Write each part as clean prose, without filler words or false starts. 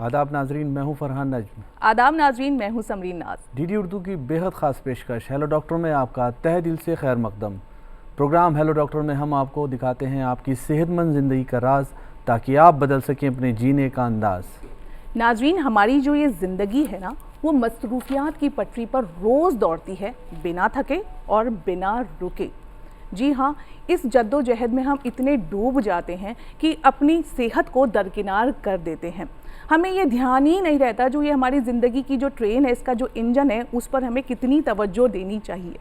आदाब नाजरीन, मैं हूं फरहान नजम। आदाब नाजरीन, मैं हूं समरीन नाज। डीडी उर्दू की बेहद ख़ास पेशकश हेलो डॉक्टर में आपका तहे दिल से खैर मकदम। प्रोग्राम हेलो डॉक्टर में हम आपको दिखाते हैं आपकी सेहतमंद ज़िंदगी का राज, ताकि आप बदल सकें अपने जीने का अंदाज़। नाजरीन, हमारी जो ये ज़िंदगी है ना, वो मसरूफियात की पटरी पर रोज़ दौड़ती है, बिना थके और बिना रुके। जी हाँ, इस जद्दोजहद में हम इतने डूब जाते हैं कि अपनी सेहत को दरकिनार कर देते हैं। हमें ये ध्यान ही नहीं रहता जो ये हमारी ज़िंदगी की जो ट्रेन है, इसका जो इंजन है, उस पर हमें कितनी तवज्जो देनी चाहिए।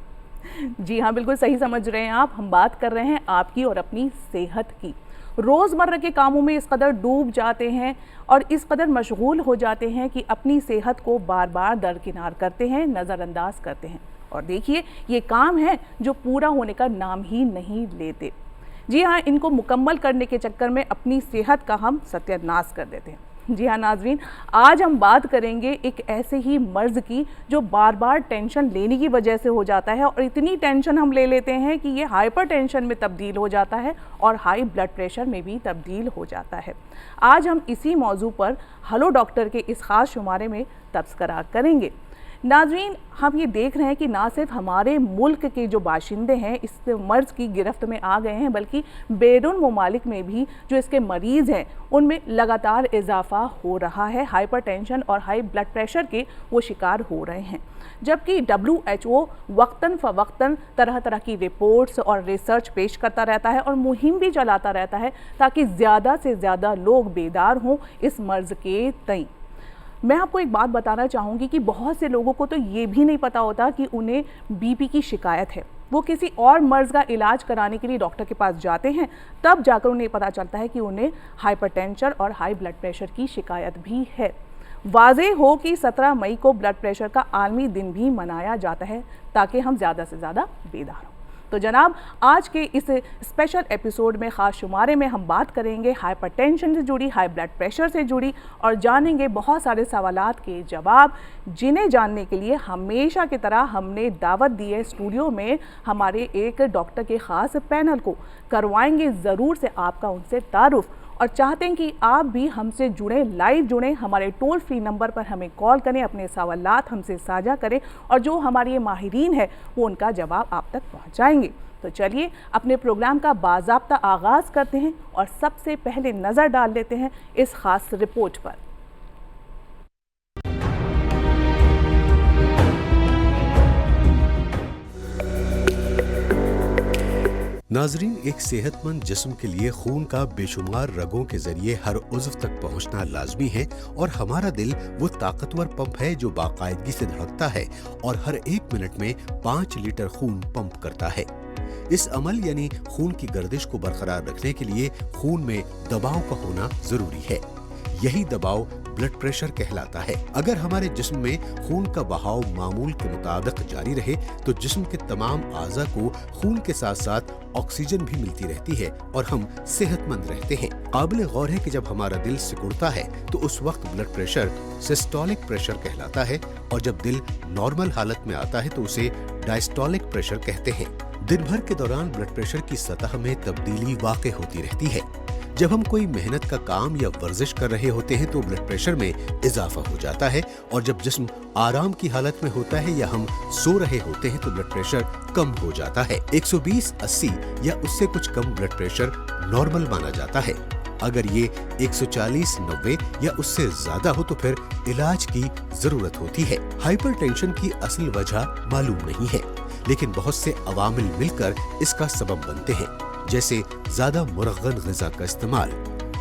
जी हाँ, बिल्कुल सही समझ रहे हैं आप। हम बात कर रहे हैं आपकी और अपनी सेहत की। रोज़मर्रा के कामों में इस कदर डूब जाते हैं और इस कदर मशगूल हो जाते हैं कि अपनी सेहत को बार बार दरकिनार करते हैं, नज़रअंदाज करते हैं। और देखिए, ये काम है जो पूरा होने का नाम ही नहीं लेते। जी हाँ, इनको मुकम्मल करने के चक्कर में अपनी सेहत का हम सत्यानाश कर देते हैं। जी हाँ नाजरीन, आज हम बात करेंगे एक ऐसे ही मर्ज़ की जो बार बार टेंशन लेने की वजह से हो जाता है, और इतनी टेंशन हम ले लेते हैं कि ये हाइपर टेंशन में तब्दील हो जाता है और हाई ब्लड प्रेशर में भी तब्दील हो जाता है। आज हम इसी मौजू पर हेलो डॉक्टर के इस ख़ास शुमारे में तबसरा करेंगे। नाजरीन, हम ये देख रहे हैं कि ना सिर्फ हमारे मुल्क के जो बाशिंदे हैं इस मर्ज़ की गिरफ्त में आ गए हैं, बल्कि बैरून ममालिक में भी जो इसके मरीज़ हैं उनमें लगातार इजाफ़ा हो रहा है। हाइपरटेंशन और हाई ब्लड प्रेशर के वो शिकार हो रहे हैं, जबकि WHO वक्तन फ़वक्तन तरह तरह की रिपोर्ट्स और रिसर्च पेश करता रहता है और मुहिम भी चलाता रहता है ताकि ज़्यादा से ज़्यादा लोग बेदार हों इस मर्ज़ के तई। मैं आपको एक बात बताना चाहूँगी कि बहुत से लोगों को तो ये भी नहीं पता होता कि उन्हें BP की शिकायत है। वो किसी और मर्ज़ का इलाज कराने के लिए डॉक्टर के पास जाते हैं, तब जाकर उन्हें पता चलता है कि उन्हें हाइपरटेंशन और हाई ब्लड प्रेशर की शिकायत भी है। वाज़ेह हो कि 17 मई को ब्लड प्रेशर का आलमी दिन भी मनाया जाता है ताकि हम ज़्यादा से ज़्यादा बेदार हों। तो जनाब, आज के इस स्पेशल एपिसोड में ख़ास शुमारे में हम बात करेंगे हाइपरटेंशन से जुड़ी, हाई ब्लड प्रेशर से जुड़ी, और जानेंगे बहुत सारे सवालात के जवाब, जिन्हें जानने के लिए हमेशा की तरह हमने दावत दी है स्टूडियो में हमारे एक डॉक्टर के ख़ास पैनल को। करवाएंगे ज़रूर से आपका उनसे तारुफ़, और चाहते हैं कि आप भी हमसे जुड़ें, लाइव जुड़ें। हमारे टोल फ्री नंबर पर हमें कॉल करें, अपने सवालात हमसे साझा करें, और जो हमारे ये माहिरीन है वो उनका जवाब आप तक पहुंचाएंगे। तो चलिए अपने प्रोग्राम का बाज़ाब्ता आगाज़ करते हैं और सबसे पहले नज़र डाल लेते हैं इस ख़ास रिपोर्ट पर। नाजरीन, एक सेहतमंद जिस्म के लिए खून का बेशुमार रगों के जरिए हर उज़्व तक पहुंचना लाजमी है, और हमारा दिल वो ताकतवर पंप है जो बाकायदगी से धड़कता है और हर 1 मिनट में 5 लीटर खून पंप करता है। इस अमल यानी खून की गर्दिश को बरकरार रखने के लिए खून में दबाव का होना जरूरी है। यही दबाव ब्लड प्रेशर कहलाता है। अगर हमारे जिस्म में खून का बहाव मामूल के मुताबिक जारी रहे तो जिस्म के तमाम आज़ा को खून के साथ साथ ऑक्सीजन भी मिलती रहती है और हम सेहतमंद रहते हैं। काबिल गौर है कि जब हमारा दिल सिकुड़ता है तो उस वक्त ब्लड प्रेशर सिस्टोलिक प्रेशर कहलाता है, और जब दिल नॉर्मल हालत में आता है तो उसे डायस्टोलिक प्रेशर कहते हैं। दिन भर के दौरान ब्लड प्रेशर की सतह में तब्दीली वाक़ई होती रहती है। जब हम कोई मेहनत का काम या वर्जिश कर रहे होते हैं तो ब्लड प्रेशर में इजाफा हो जाता है, और जब जिस्म आराम की हालत में होता है या हम सो रहे होते हैं तो ब्लड प्रेशर कम हो जाता है। 120/80 या उससे कुछ कम ब्लड प्रेशर नॉर्मल माना जाता है। अगर ये 140/90 या उससे ज्यादा हो तो फिर इलाज की जरूरत होती है। हाइपरटेंशन की असल वजह मालूम नहीं है, लेकिन बहुत से अवामिल मिलकर इसका सबब बनते हैं, जैसे ज्यादा मुरग़्ग़न ग़िज़ा का इस्तेमाल,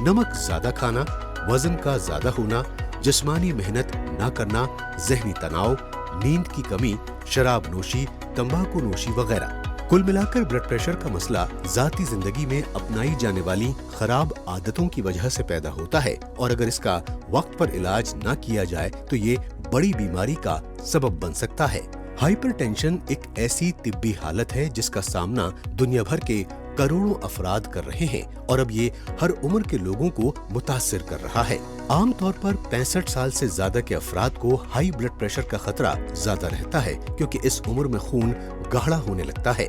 नमक ज्यादा खाना, वजन का ज्यादा होना, जिस्मानी मेहनत न करना, ज़हनी तनाव, नींद की कमी, शराब नोशी, तंबाकू नोशी वगैरह। कुल मिलाकर ब्लड प्रेशर का मसला ज़ाती जिंदगी में अपनाई जाने वाली खराब आदतों की वजह से पैदा होता है, और अगर इसका वक्त पर इलाज न किया जाए तो ये बड़ी बीमारी का सबब बन सकता है। हाइपरटेंशन एक ऐसी तिब्बी हालत है जिसका सामना दुनिया भर के करोड़ों अफराद कर रहे हैं, और अब ये हर उम्र के लोगों को मुतासिर कर रहा है। आमतौर पर 65 साल से ज्यादा के अफराद को हाई ब्लड प्रेशर का खतरा ज्यादा रहता है, क्योंकि इस उम्र में खून गाढ़ा होने लगता है।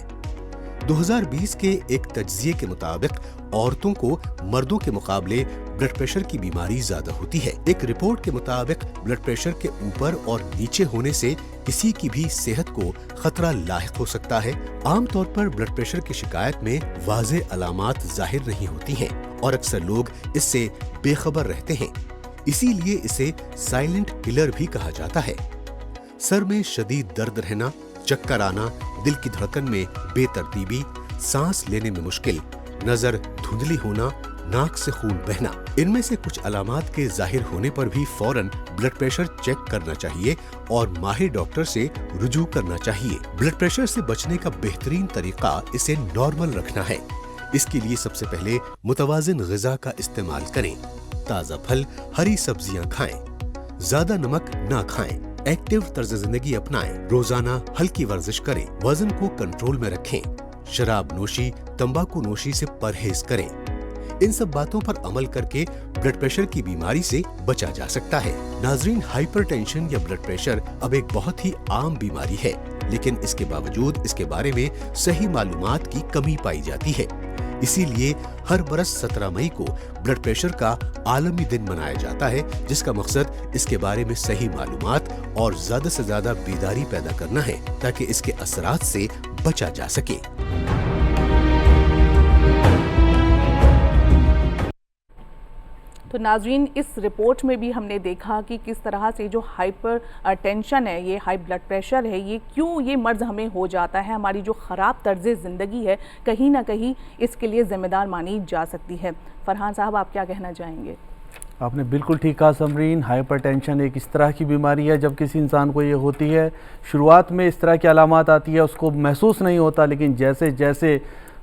2020 के एक तज्जिये के मुताबिक औरतों को मर्दों के मुकाबले ब्लड प्रेशर की बीमारी ज्यादा होती है। एक रिपोर्ट के मुताबिक ब्लड प्रेशर के ऊपर और नीचे होने से किसी की भी सेहत को खतरा लाहिक हो सकता है। आमतौर पर ब्लड प्रेशर की शिकायत में वाज़ेह अलामात जाहिर नहीं होती हैं और अक्सर लोग इससे बेखबर रहते हैं। इसीलिए इसे साइलेंट किलर भी कहा जाता है। सर में शदीद दर्द रहना, चक्कर आना, दिल की धड़कन में बेतरतीबी, सांस लेने में मुश्किल, नजर धुंधली होना, नाक से खून बहना, इनमें से कुछ अलामात के जाहिर होने पर भी फौरन ब्लड प्रेशर चेक करना चाहिए और माहिर डॉक्टर से रुजू करना चाहिए। ब्लड प्रेशर से बचने का बेहतरीन तरीका इसे नॉर्मल रखना है। इसके लिए सबसे पहले मुतवाजिन ग़िज़ा का इस्तेमाल करें। ताज़ा फल, हरी सब्जियां खाएं, ज्यादा नमक ना खाएं, एक्टिव तर्ज जिंदगी अपनाएं, रोजाना हल्की वर्जिश करें, वजन को कंट्रोल में रखें, शराब नोशी, तंबाकू नोशी से परहेज करें। इन सब बातों पर अमल करके ब्लड प्रेशर की बीमारी से बचा जा सकता है। नाजरीन, हाइपरटेंशन या ब्लड प्रेशर अब एक बहुत ही आम बीमारी है, लेकिन इसके बावजूद इसके बारे में सही मालूमात की कमी पाई जाती है। इसीलिए हर बरस 17 मई को ब्लड प्रेशर का आलमी दिन मनाया जाता है, जिसका मकसद इसके बारे में सही मालूमात और ज्यादा से ज्यादा बेदारी पैदा करना है ताकि इसके असरात से बचा जा सके। तो नाजरीन, इस रिपोर्ट में भी हमने देखा कि किस तरह से जो हाइपर टेंशन है, ये हाई ब्लड प्रेशर है, ये क्यों ये मर्ज़ हमें हो जाता है। हमारी जो ख़राब तर्ज़ ज़िंदगी है कहीं ना कहीं इसके लिए ज़िम्मेदार मानी जा सकती है। फरहान साहब, आप क्या कहना चाहेंगे? आपने बिल्कुल ठीक कहा समरीन। हाइपरटेंशन एक इस तरह की बीमारी है, जब किसी इंसान को ये होती है, शुरुआत में इस तरह की अलामात आती है, उसको महसूस नहीं होता, लेकिन जैसे जैसे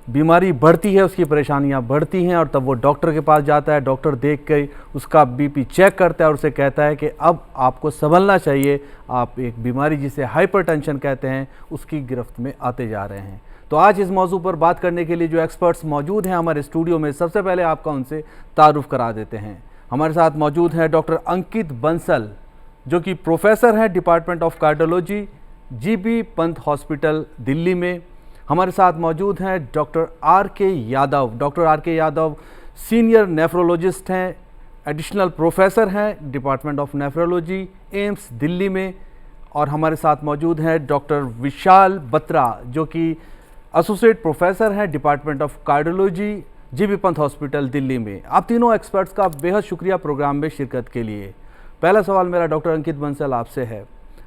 बीमारी बढ़ती है उसकी परेशानियां बढ़ती हैं और तब वो डॉक्टर के पास जाता है। डॉक्टर देख कर उसका बीपी चेक करता है और उसे कहता है कि अब आपको संभलना चाहिए, आप एक बीमारी जिसे हाइपरटेंशन कहते हैं उसकी गिरफ्त में आते जा रहे हैं। तो आज इस मौजू पर बात करने के लिए जो एक्सपर्ट्स मौजूद हैं हमारे स्टूडियो में, सबसे पहले आपका उनसे तारुफ करा देते हैं। हमारे साथ मौजूद हैं डॉक्टर अंकित बंसल, जो कि प्रोफेसर हैं department of cardiology, GB Pant hospital Delhi में। हमारे साथ मौजूद हैं डॉक्टर आर के यादव। डॉक्टर आर के यादव सीनियर नेफ्रोलॉजिस्ट हैं, एडिशनल प्रोफेसर हैं department of nephrology, AIIMS Delhi में। और हमारे साथ मौजूद हैं डॉक्टर विशाल बत्रा, जो कि एसोसिएट प्रोफेसर हैं department of cardiology, GB Pant hospital Delhi में। आप तीनों एक्सपर्ट्स का बेहद शुक्रिया प्रोग्राम में शिरकत के लिए। पहला सवाल मेरा डॉक्टर अंकित बंसल आपसे है।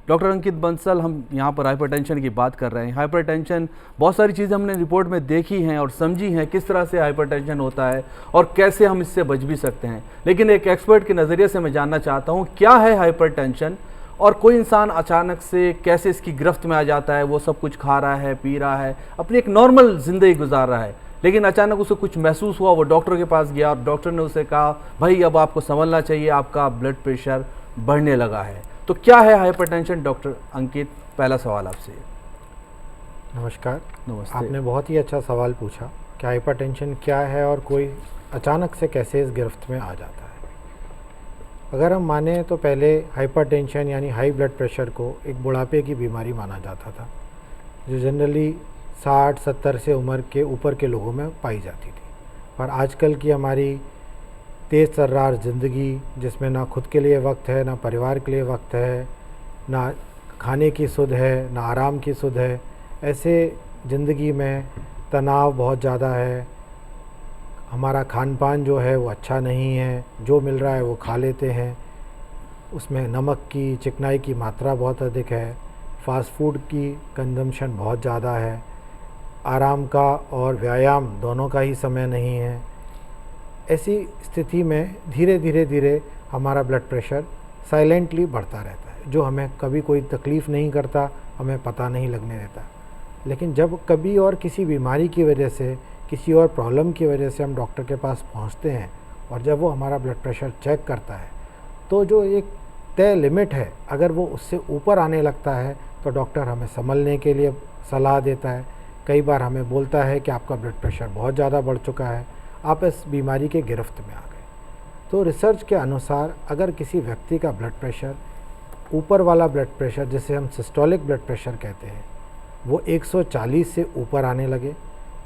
डॉक्टर अंकित बंसल, हम यहाँ पर हाइपरटेंशन की बात कर रहे हैं। हाइपरटेंशन, बहुत सारी चीज़ें हमने रिपोर्ट में देखी हैं और समझी हैं किस तरह से हाइपरटेंशन होता है और कैसे हम इससे बच भी सकते हैं, लेकिन एक एक्सपर्ट के नज़रिए से मैं जानना चाहता हूँ क्या है हाइपरटेंशन और कोई इंसान अचानक से कैसे इसकी गिरफ्त में आ जाता है। वो सब कुछ खा रहा है, पी रहा है, अपनी एक नॉर्मल ज़िंदगी गुजार रहा है, लेकिन अचानक उसे कुछ महसूस हुआ, वो डॉक्टर के पास गया और डॉक्टर ने उसे कहा भाई अब आपको संभलना चाहिए, आपका ब्लड प्रेशर बढ़ने लगा है। तो क्या है हाइपरटेंशन डॉक्टर अंकित? पहला सवाल आपसे। नमस्कार। नमस्ते। आपने बहुत ही अच्छा सवाल पूछा कि हाइपरटेंशन क्या है और कोई अचानक से कैसे इस गिरफ्त में आ जाता है। अगर हम माने तो पहले हाइपरटेंशन यानी हाई ब्लड प्रेशर को एक बुढ़ापे की बीमारी माना जाता था, जो जनरली 60-70 से उम्र के ऊपर के लोगों में पाई जाती थी। पर आजकल की हमारी तेज़ तर्रार ज़िंदगी, जिसमें ना खुद के लिए वक्त है, ना परिवार के लिए वक्त है, ना खाने की सुध है, ना आराम की सुध है, ऐसे ज़िंदगी में तनाव बहुत ज़्यादा है। हमारा खान पान जो है वो अच्छा नहीं है, जो मिल रहा है वो खा लेते हैं, उसमें नमक की, चिकनाई की मात्रा बहुत अधिक है, फास्ट फूड की कंजम्पशन बहुत ज़्यादा है, आराम का और व्यायाम दोनों का ही समय नहीं है। ऐसी स्थिति में धीरे धीरे हमारा ब्लड प्रेशर साइलेंटली बढ़ता रहता है, जो हमें कभी कोई तकलीफ़ नहीं करता, हमें पता नहीं लगने देता। लेकिन जब कभी और किसी बीमारी की वजह से, किसी और प्रॉब्लम की वजह से हम डॉक्टर के पास पहुंचते हैं और जब वो हमारा ब्लड प्रेशर चेक करता है, तो जो एक तय लिमिट है, अगर वो उससे ऊपर आने लगता है तो डॉक्टर हमें संभलने के लिए सलाह देता है। कई बार हमें बोलता है कि आपका ब्लड प्रेशर बहुत ज़्यादा बढ़ चुका है, आप इस बीमारी के गिरफ्त में आ गए। तो रिसर्च के अनुसार अगर किसी व्यक्ति का ब्लड प्रेशर, ऊपर वाला ब्लड प्रेशर जिसे हम सिस्टोलिक ब्लड प्रेशर कहते हैं, वो 140 से ऊपर आने लगे,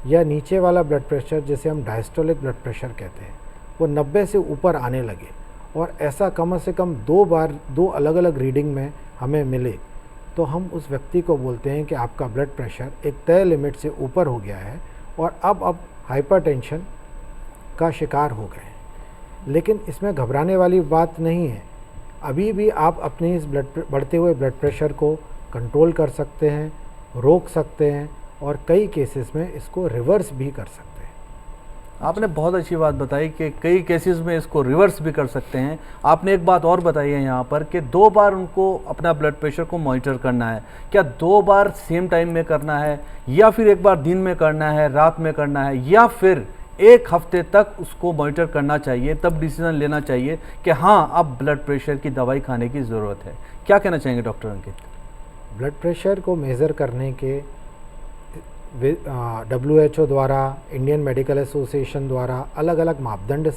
या नीचे वाला ब्लड प्रेशर जिसे हम डायस्टोलिक ब्लड प्रेशर कहते हैं वो 90 से ऊपर आने लगे और ऐसा कम से कम 2 बार 2 अलग अलग रीडिंग में हमें मिले, तो हम उस व्यक्ति को बोलते हैं कि आपका ब्लड प्रेशर एक तय लिमिट से ऊपर हो गया है और अब हाइपरटेंशन का शिकार हो गए हैं। लेकिन इसमें घबराने वाली बात नहीं है, अभी भी आप अपने इस बढ़ते हुए ब्लड प्रेशर को कंट्रोल कर सकते हैं, रोक सकते हैं और कई केसेस में इसको रिवर्स भी कर सकते हैं। आपने बहुत अच्छी बात बताई कि कई केसेस में इसको रिवर्स भी कर सकते हैं। आपने एक बात और बताई है यहाँ पर कि 2 बार उनको अपना ब्लड प्रेशर को मॉनिटर करना है। क्या 2 बार सेम टाइम में करना है या फिर एक बार दिन में करना है, रात में करना है, या फिर 1 हफ्ते तक उसको मॉनिटर करना चाहिए, तब डिसीजन लेना चाहिए कि हाँ अब ब्लड प्रेशर की दवाई खाने की ज़रूरत है? क्या कहना चाहेंगे डॉक्टर अंकित? ब्लड प्रेशर को मेज़र करने के WHO द्वारा, इंडियन मेडिकल एसोसिएशन द्वारा अलग अलग मापदंड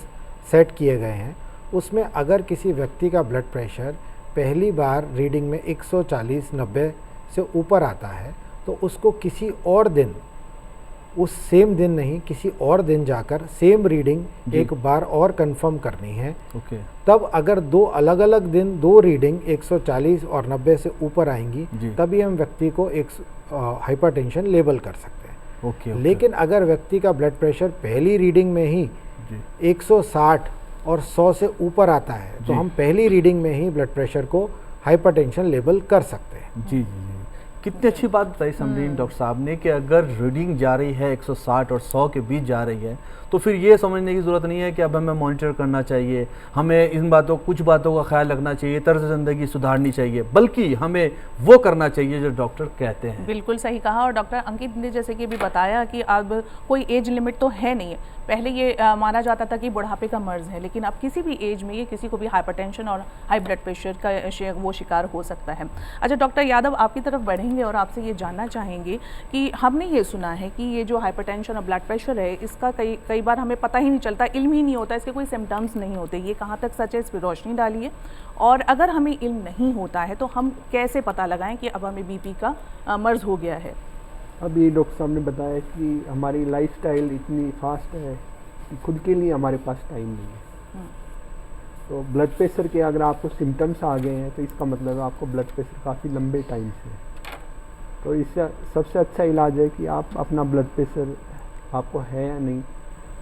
सेट किए गए हैं। उसमें अगर किसी व्यक्ति का ब्लड प्रेशर पहली बार रीडिंग में 140/90 से ऊपर आता है तो उसको किसी और दिन, उस सेम दिन नहीं, किसी और दिन जाकर सेम रीडिंग एक बार और कंफर्म करनी है। ओके। तब अगर 2 अलग अलग दिन 2 रीडिंग 140 और 90 से ऊपर आएंगी तभी हम व्यक्ति को एक हाइपरटेंशन लेबल कर सकते हैं। ओके। लेकिन अगर व्यक्ति का ब्लड प्रेशर पहली रीडिंग में ही 160 और 100 से ऊपर आता है तो हम पहली रीडिंग में ही ब्लड प्रेशर को हाइपरटेंशन लेबल कर सकते हैं। जी। कितनी अच्छी बात बताई समरीन डॉक्टर साहब ने कि अगर रीडिंग जा रही है 160 और 100 के बीच जा रही है तो फिर ये समझने की ज़रूरत नहीं है कि अब हमें मॉनिटर करना चाहिए, हमें इन कुछ बातों का ख्याल रखना चाहिए, तर्ज ज़िंदगी सुधारनी चाहिए, बल्कि हमें वो करना चाहिए जो डॉक्टर कहते हैं। बिल्कुल सही कहा। और डॉक्टर अंकित ने जैसे कि अभी बताया कि अब कोई एज लिमिट तो है नहीं है। पहले ये माना जाता था कि बुढ़ापे का मर्ज है, लेकिन अब किसी भी एज में ये किसी को भी हाइपरटेंशन और हाई ब्लड प्रेशर का वो शिकार हो सकता है। अच्छा डॉक्टर यादव, आपकी तरफ बढ़ेंगे और आपसे ये जानना चाहेंगे कि हमने ये सुना है कि ये जो हाइपरटेंशन और ब्लड प्रेशर है इसका कई बार हमें पता ही नहीं चलता, इल्म ही नहीं होता, इसके कोई सिम्टम्स नहीं होते। ये कहाँ तक सच है, इस पर रोशनी डालिए। और अगर हमें इल्म नहीं होता है तो हम कैसे पता लगाएं कि अब हमें बीपी का मर्ज हो गया है? अभी डॉक्टर साहब ने बताया कि हमारी लाइफस्टाइल इतनी फास्ट है कि खुद के लिए हमारे पास टाइम नहीं है। तो ब्लड प्रेशर के अगर आपको सिम्टम्स आ गए हैं तो इसका मतलब है आपको ब्लड प्रेशर काफ़ी लंबे टाइम से है। तो इससे सबसे अच्छा इलाज है कि आप अपना ब्लड प्रेशर आपको है या नहीं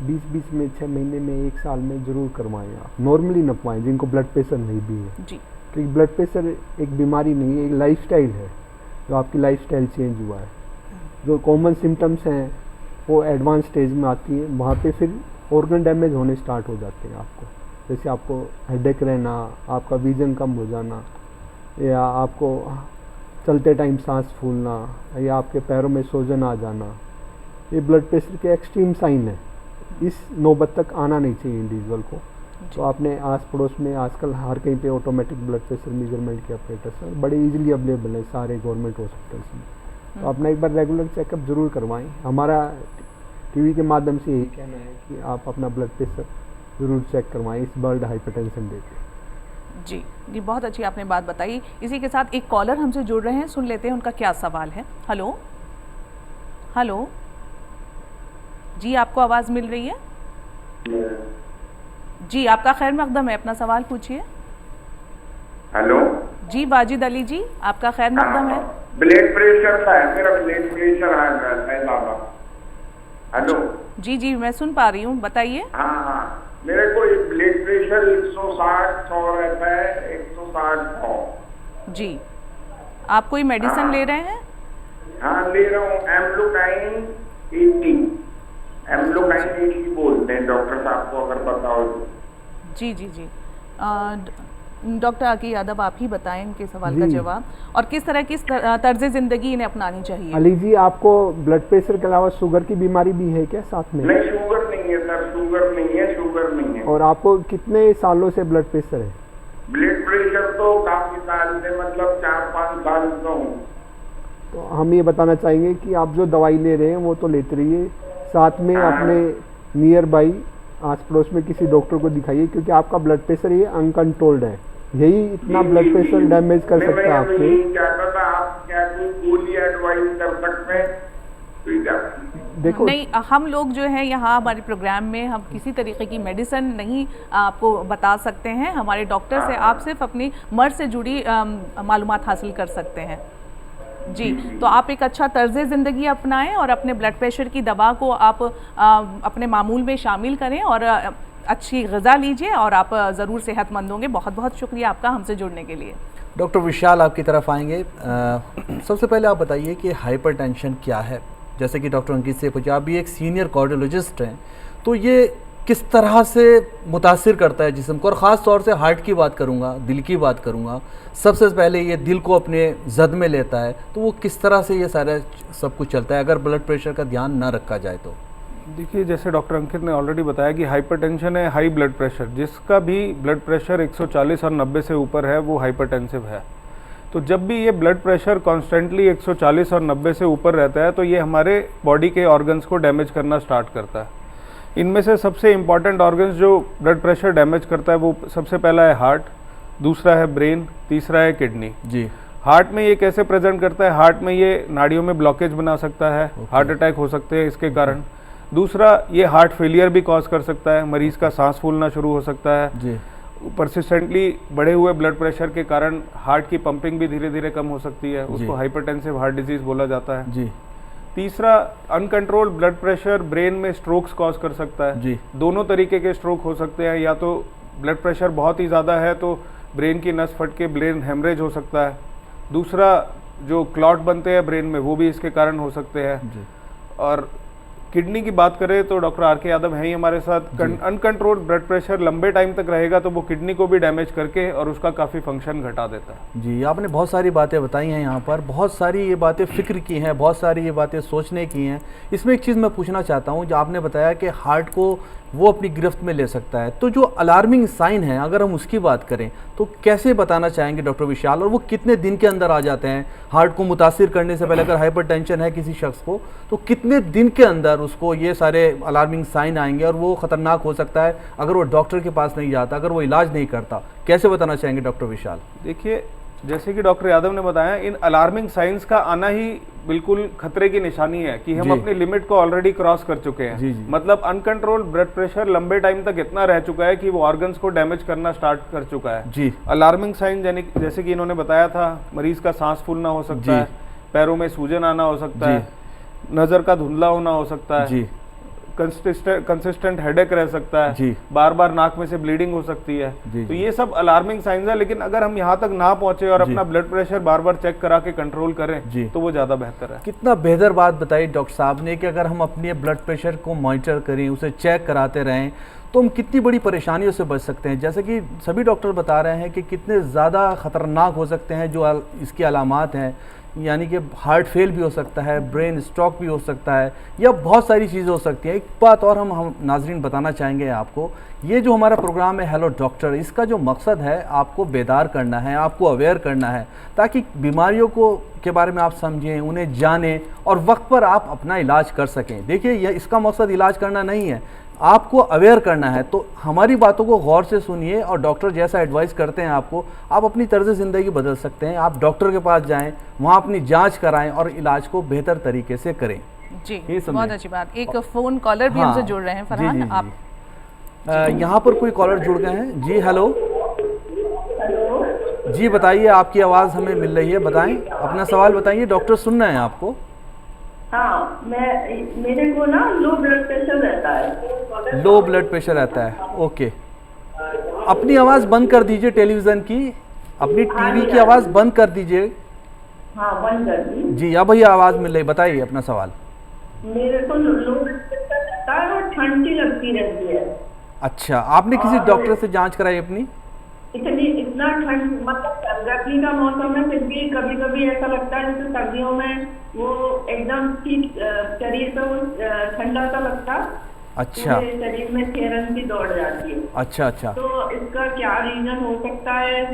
20-20 में, 6 महीने में, 1 साल में ज़रूर करवाएं। आप नॉर्मली नपवाएं जिनको ब्लड प्रेशर नहीं भी है जी। क्योंकि ब्लड प्रेशर एक बीमारी नहीं है, एक लाइफस्टाइल है जो आपकी लाइफस्टाइल चेंज हुआ है। जो कॉमन सिम्टम्स हैं वो एडवांस स्टेज में आती है, वहाँ पे फिर ऑर्गन डैमेज होने स्टार्ट हो जाते हैं आपको। जैसे आपको हेडेक रहना, आपका विजन कम हो जाना, या आपको चलते टाइम सांस फूलना, या आपके पैरों में सूजन आ जाना, ये ब्लड प्रेशर के एक्सट्रीम साइन है। इस नौबत तक आना नहीं चाहिए इंडिविजुअल को। तो आपने आस पड़ोस में आजकल हर कहीं पे ऑटोमेटिक ब्लड प्रेशर मेजरमेंट के ऑपरेटर्स हैं, बड़े इजीली अवेलेबल है सारे गवर्नमेंट हॉस्पिटल्स में। तो अपना एक बार रेगुलर चेकअप ज़रूर करवाएं। हमारा टीवी के माध्यम से यही कहना है कि आप अपना ब्लड प्रेशर ज़रूर चेक करवाएं इस वर्ल्ड हाइपरटेंशन डे पे। जी, बहुत अच्छी आपने बात बताई। इसी के साथ एक कॉलर हमसे जुड़ रहे हैं, सुन लेते हैं उनका क्या सवाल है। हेलो जी, आपको आवाज़ मिल रही है? जी, आपका खैर मकदम है, अपना सवाल पूछिए। हेलो जी वाजिद अली जी, आपका खैर मकदम है। ब्लड प्रेशर का है, मेरा ब्लड प्रेशर है बाबा। हेलो जी, मैं सुन पा रही हूँ, बताइए। हाँ, मेरे को ब्लड प्रेशर 160/100 रहता है, 160/100। जी, आप कोई मेडिसिन ले रहे हैं? हाँ, ले रहा हूँ। एम्लोकाइन 80 बोलते हैं, डॉक्टर साहब को अगर पता हो तो। जी। डॉक्टर आकी यादव, आप ही बताएं इनके सवाल का जवाब, और किस तरह की तर्ज ज़िंदगी इन्हें अपनानी चाहिए। अली जी, आपको ब्लड प्रेशर के अलावा शुगर की बीमारी भी है क्या साथ में? नहीं, शुगर नहीं है सर, शुगर नहीं है। और आपको कितने सालों से ब्लड प्रेशर है? ब्लड प्रेशर तो काफी साल से, मतलब 4-5 साल का हूँ। तो हम ये बताना चाहेंगे कि आप जो दवाई ले रहे हैं वो तो लेते रहिए, साथ में अपने नियर बाई आस पड़ोस में किसी डॉक्टर को दिखाइए, क्योंकि आपका ब्लड प्रेशर ये अनकंट्रोल्ड है, यही इतना ब्लड प्रेशर डैमेज कर सकता है आपके। क्या आप क्या कोई गोली एडवाइस कर सकते हैं? देखो नहीं, हम लोग जो है यहाँ हमारे प्रोग्राम में हम किसी तरीके की मेडिसिन नहीं आपको बता सकते हैं। हमारे डॉक्टर से आप सिर्फ अपनी मर्ज से जुड़ी मालूमात हासिल कर सकते हैं जी। तो आप एक अच्छा तर्ज ज़िंदगी अपनाएं और अपने ब्लड प्रेशर की दवा को आप अपने मामूल में शामिल करें और अच्छी ग़िज़ा लीजिए और आप ज़रूर सेहतमंद होंगे। बहुत बहुत शुक्रिया आपका हमसे जुड़ने के लिए। डॉक्टर विशाल आपकी तरफ आएंगे। सबसे पहले आप बताइए कि हाइपरटेंशन क्या है। जैसे कि डॉक्टर अंकित से पूछा, आप भी एक सीनियर कार्डियोलॉजिस्ट हैं, तो ये किस तरह से मुतासिर करता है जिस्म को, और ख़ास तौर से हार्ट की बात करूँगा, दिल की बात करूँगा। सबसे पहले ये दिल को अपने जद में लेता है, तो वो किस तरह से ये सारा सब कुछ चलता है अगर ब्लड प्रेशर का ध्यान ना रखा जाए तो? देखिए, जैसे डॉक्टर अंकित ने ऑलरेडी बताया कि हाइपरटेंशन है हाई ब्लड प्रेशर, जिसका भी ब्लड प्रेशर 140 और 90 से ऊपर है वो हाइपरटेंसिव है। तो जब भी ये ब्लड प्रेशर कॉन्स्टेंटली 140 और 90 से ऊपर रहता है तो ये हमारे बॉडी के ऑर्गन्स को डैमेज करना स्टार्ट करता है। इनमें से सबसे इम्पॉर्टेंट ऑर्गन्स जो ब्लड प्रेशर डैमेज करता है वो सबसे पहला है हार्ट, दूसरा है ब्रेन, तीसरा है किडनी जी। हार्ट में ये कैसे प्रेजेंट करता है? हार्ट में ये नाड़ियों में ब्लॉकेज बना सकता है, हार्ट अटैक हो सकते हैं इसके कारण। दूसरा, ये हार्ट फेलियर भी कॉज कर सकता है, मरीज का सांस फूलना शुरू हो सकता है जी। परसिस्टेंटली बढ़े हुए ब्लड प्रेशर के कारण हार्ट की पंपिंग भी धीरे धीरे कम हो सकती है, उसको हाइपरटेंसिव हार्ट डिजीज बोला जाता है जी। तीसरा, अनकंट्रोल्ड ब्लड प्रेशर ब्रेन में स्ट्रोक्स कॉज कर सकता है जी। दोनों तरीके के स्ट्रोक हो सकते हैं, या तो ब्लड प्रेशर बहुत ही ज़्यादा है तो ब्रेन की नस फट के ब्रेन हेमरेज हो सकता है। दूसरा, जो क्लॉट बनते हैं ब्रेन में वो भी इसके कारण हो सकते हैं जी। और किडनी की बात करें तो डॉक्टर आर के यादव हैं ही हमारे साथ। अनकंट्रोल्ड ब्लड प्रेशर लंबे टाइम तक रहेगा तो वो किडनी को भी डैमेज करके और उसका काफ़ी फंक्शन घटा देता है। जी, आपने बहुत सारी बातें बताई हैं यहाँ पर, बहुत सारी ये बातें फ़िक्र की हैं, बहुत सारी ये बातें सोचने की हैं। इसमें एक चीज़ मैं पूछना चाहता हूँ, जो आपने बताया कि हार्ट को वो अपनी गिरफ्त में ले सकता है, तो जो अलार्मिंग साइन है अगर हम उसकी बात करें तो कैसे बताना चाहेंगे डॉक्टर विशाल, और वो कितने दिन के अंदर आ जाते हैं? हार्ट को मुतासिर करने से पहले अगर हाइपरटेंशन है किसी शख्स को तो कितने दिन के अंदर उसको ये सारे अलार्मिंग साइन आएंगे और वो ख़तरनाक हो सकता है अगर वो डॉक्टर के पास नहीं जाता, अगर वो इलाज नहीं करता? कैसे बताना चाहेंगे डॉक्टर विशाल? देखिए, जैसे कि डॉक्टर यादव ने बताया, इन अलार्मिंग साइंस का आना ही बिल्कुल खतरे की निशानी है कि हम अपनी लिमिट को ऑलरेडी क्रॉस कर चुके हैं। जी। मतलब अनकंट्रोल्ड ब्लड प्रेशर लंबे टाइम तक इतना रह चुका है कि वो ऑर्गन्स को डैमेज करना स्टार्ट कर चुका है जी। अलार्मिंग साइन जैसे कि इन्होंने बताया था, मरीज का सांस फूलना हो सकता है, पैरों में सूजन आना हो सकता है, नज़र का धुंधला होना हो सकता है जी। कंसिस्टेंट हेडेक रह सकता है जी। बार बार नाक में से ब्लीडिंग हो सकती है जी। तो ये सब अलार्मिंग साइंस है। लेकिन अगर हम यहाँ तक ना पहुंचे और अपना ब्लड प्रेशर बार बार चेक करा के कंट्रोल करें तो वो ज़्यादा बेहतर है। कितना बेहतर बात बताई डॉक्टर साहब ने कि अगर हम अपने ब्लड प्रेशर को मॉनिटर करें, उसे चेक कराते रहें, तो हम कितनी बड़ी परेशानियों से बच सकते हैं। जैसे कि सभी डॉक्टर बता रहे हैं कि कितने ज़्यादा ख़तरनाक हो सकते हैं जो इसकी अलामात हैं, यानी कि हार्ट फेल भी हो सकता है, ब्रेन स्ट्रोक भी हो सकता है, या बहुत सारी चीज़ें हो सकती हैं। एक बात और हम नाजरीन बताना चाहेंगे आपको, ये जो हमारा प्रोग्राम है हेलो डॉक्टर, इसका जो मकसद है आपको बेदार करना है, आपको अवेयर करना है, ताकि बीमारियों को के बारे में आप समझें, उन्हें जानें और वक्त पर आप अपना इलाज कर सकें। देखिए, यह इसका मकसद इलाज करना नहीं है, आपको अवेयर करना है। तो हमारी बातों को गौर से सुनिए और डॉक्टर जैसा एडवाइस करते हैं आपको, आप अपनी तर्ज ज़िंदगी बदल सकते हैं। आप डॉक्टर के पास जाएं, वहाँ अपनी जांच कराएं और इलाज को बेहतर तरीके से करें। जी, बहुत अच्छी बात। एक फ़ोन कॉलर भी हमसे जुड़ रहे हैं, फरहान आप। यहाँ पर कोई कॉलर जुड़ गए हैं। जी हेलो जी, बताइए, आपकी आवाज़ हमें मिल रही है, बताएं अपना सवाल बताइए, डॉक्टर सुन रहे हैं आपको। हाँ, मेरे को ना लो ब्लड प्रेशर रहता है। लो ब्लड प्रेशर रहता है, ओके। अपनी आवाज़ बंद कर दीजिए, टेलीविज़न की, अपनी टीवी की आवाज़ बंद कर दीजिए। हाँ, बंद कर दी जी, अब भैया आवाज़ मिल रही, बताइए अपना सवाल। मेरे को लो ब्लड प्रेशर रहता है और ठंड सी लगती रहती है। अच्छा, आपने किसी डॉक्टर से जांच कराई अपनी? इतना ठंड, मतलब गर्मी का मौसम है, फिर भी कभी कभी ऐसा लगता है जैसे सर्दियों में वो एकदम ठीक शरीर पे वो ठंडा सा लगता है। अच्छा, शरीर में सिहरन भी दौड़ जाती है। अच्छा अच्छा, तो इसका क्या रीजन हो सकता है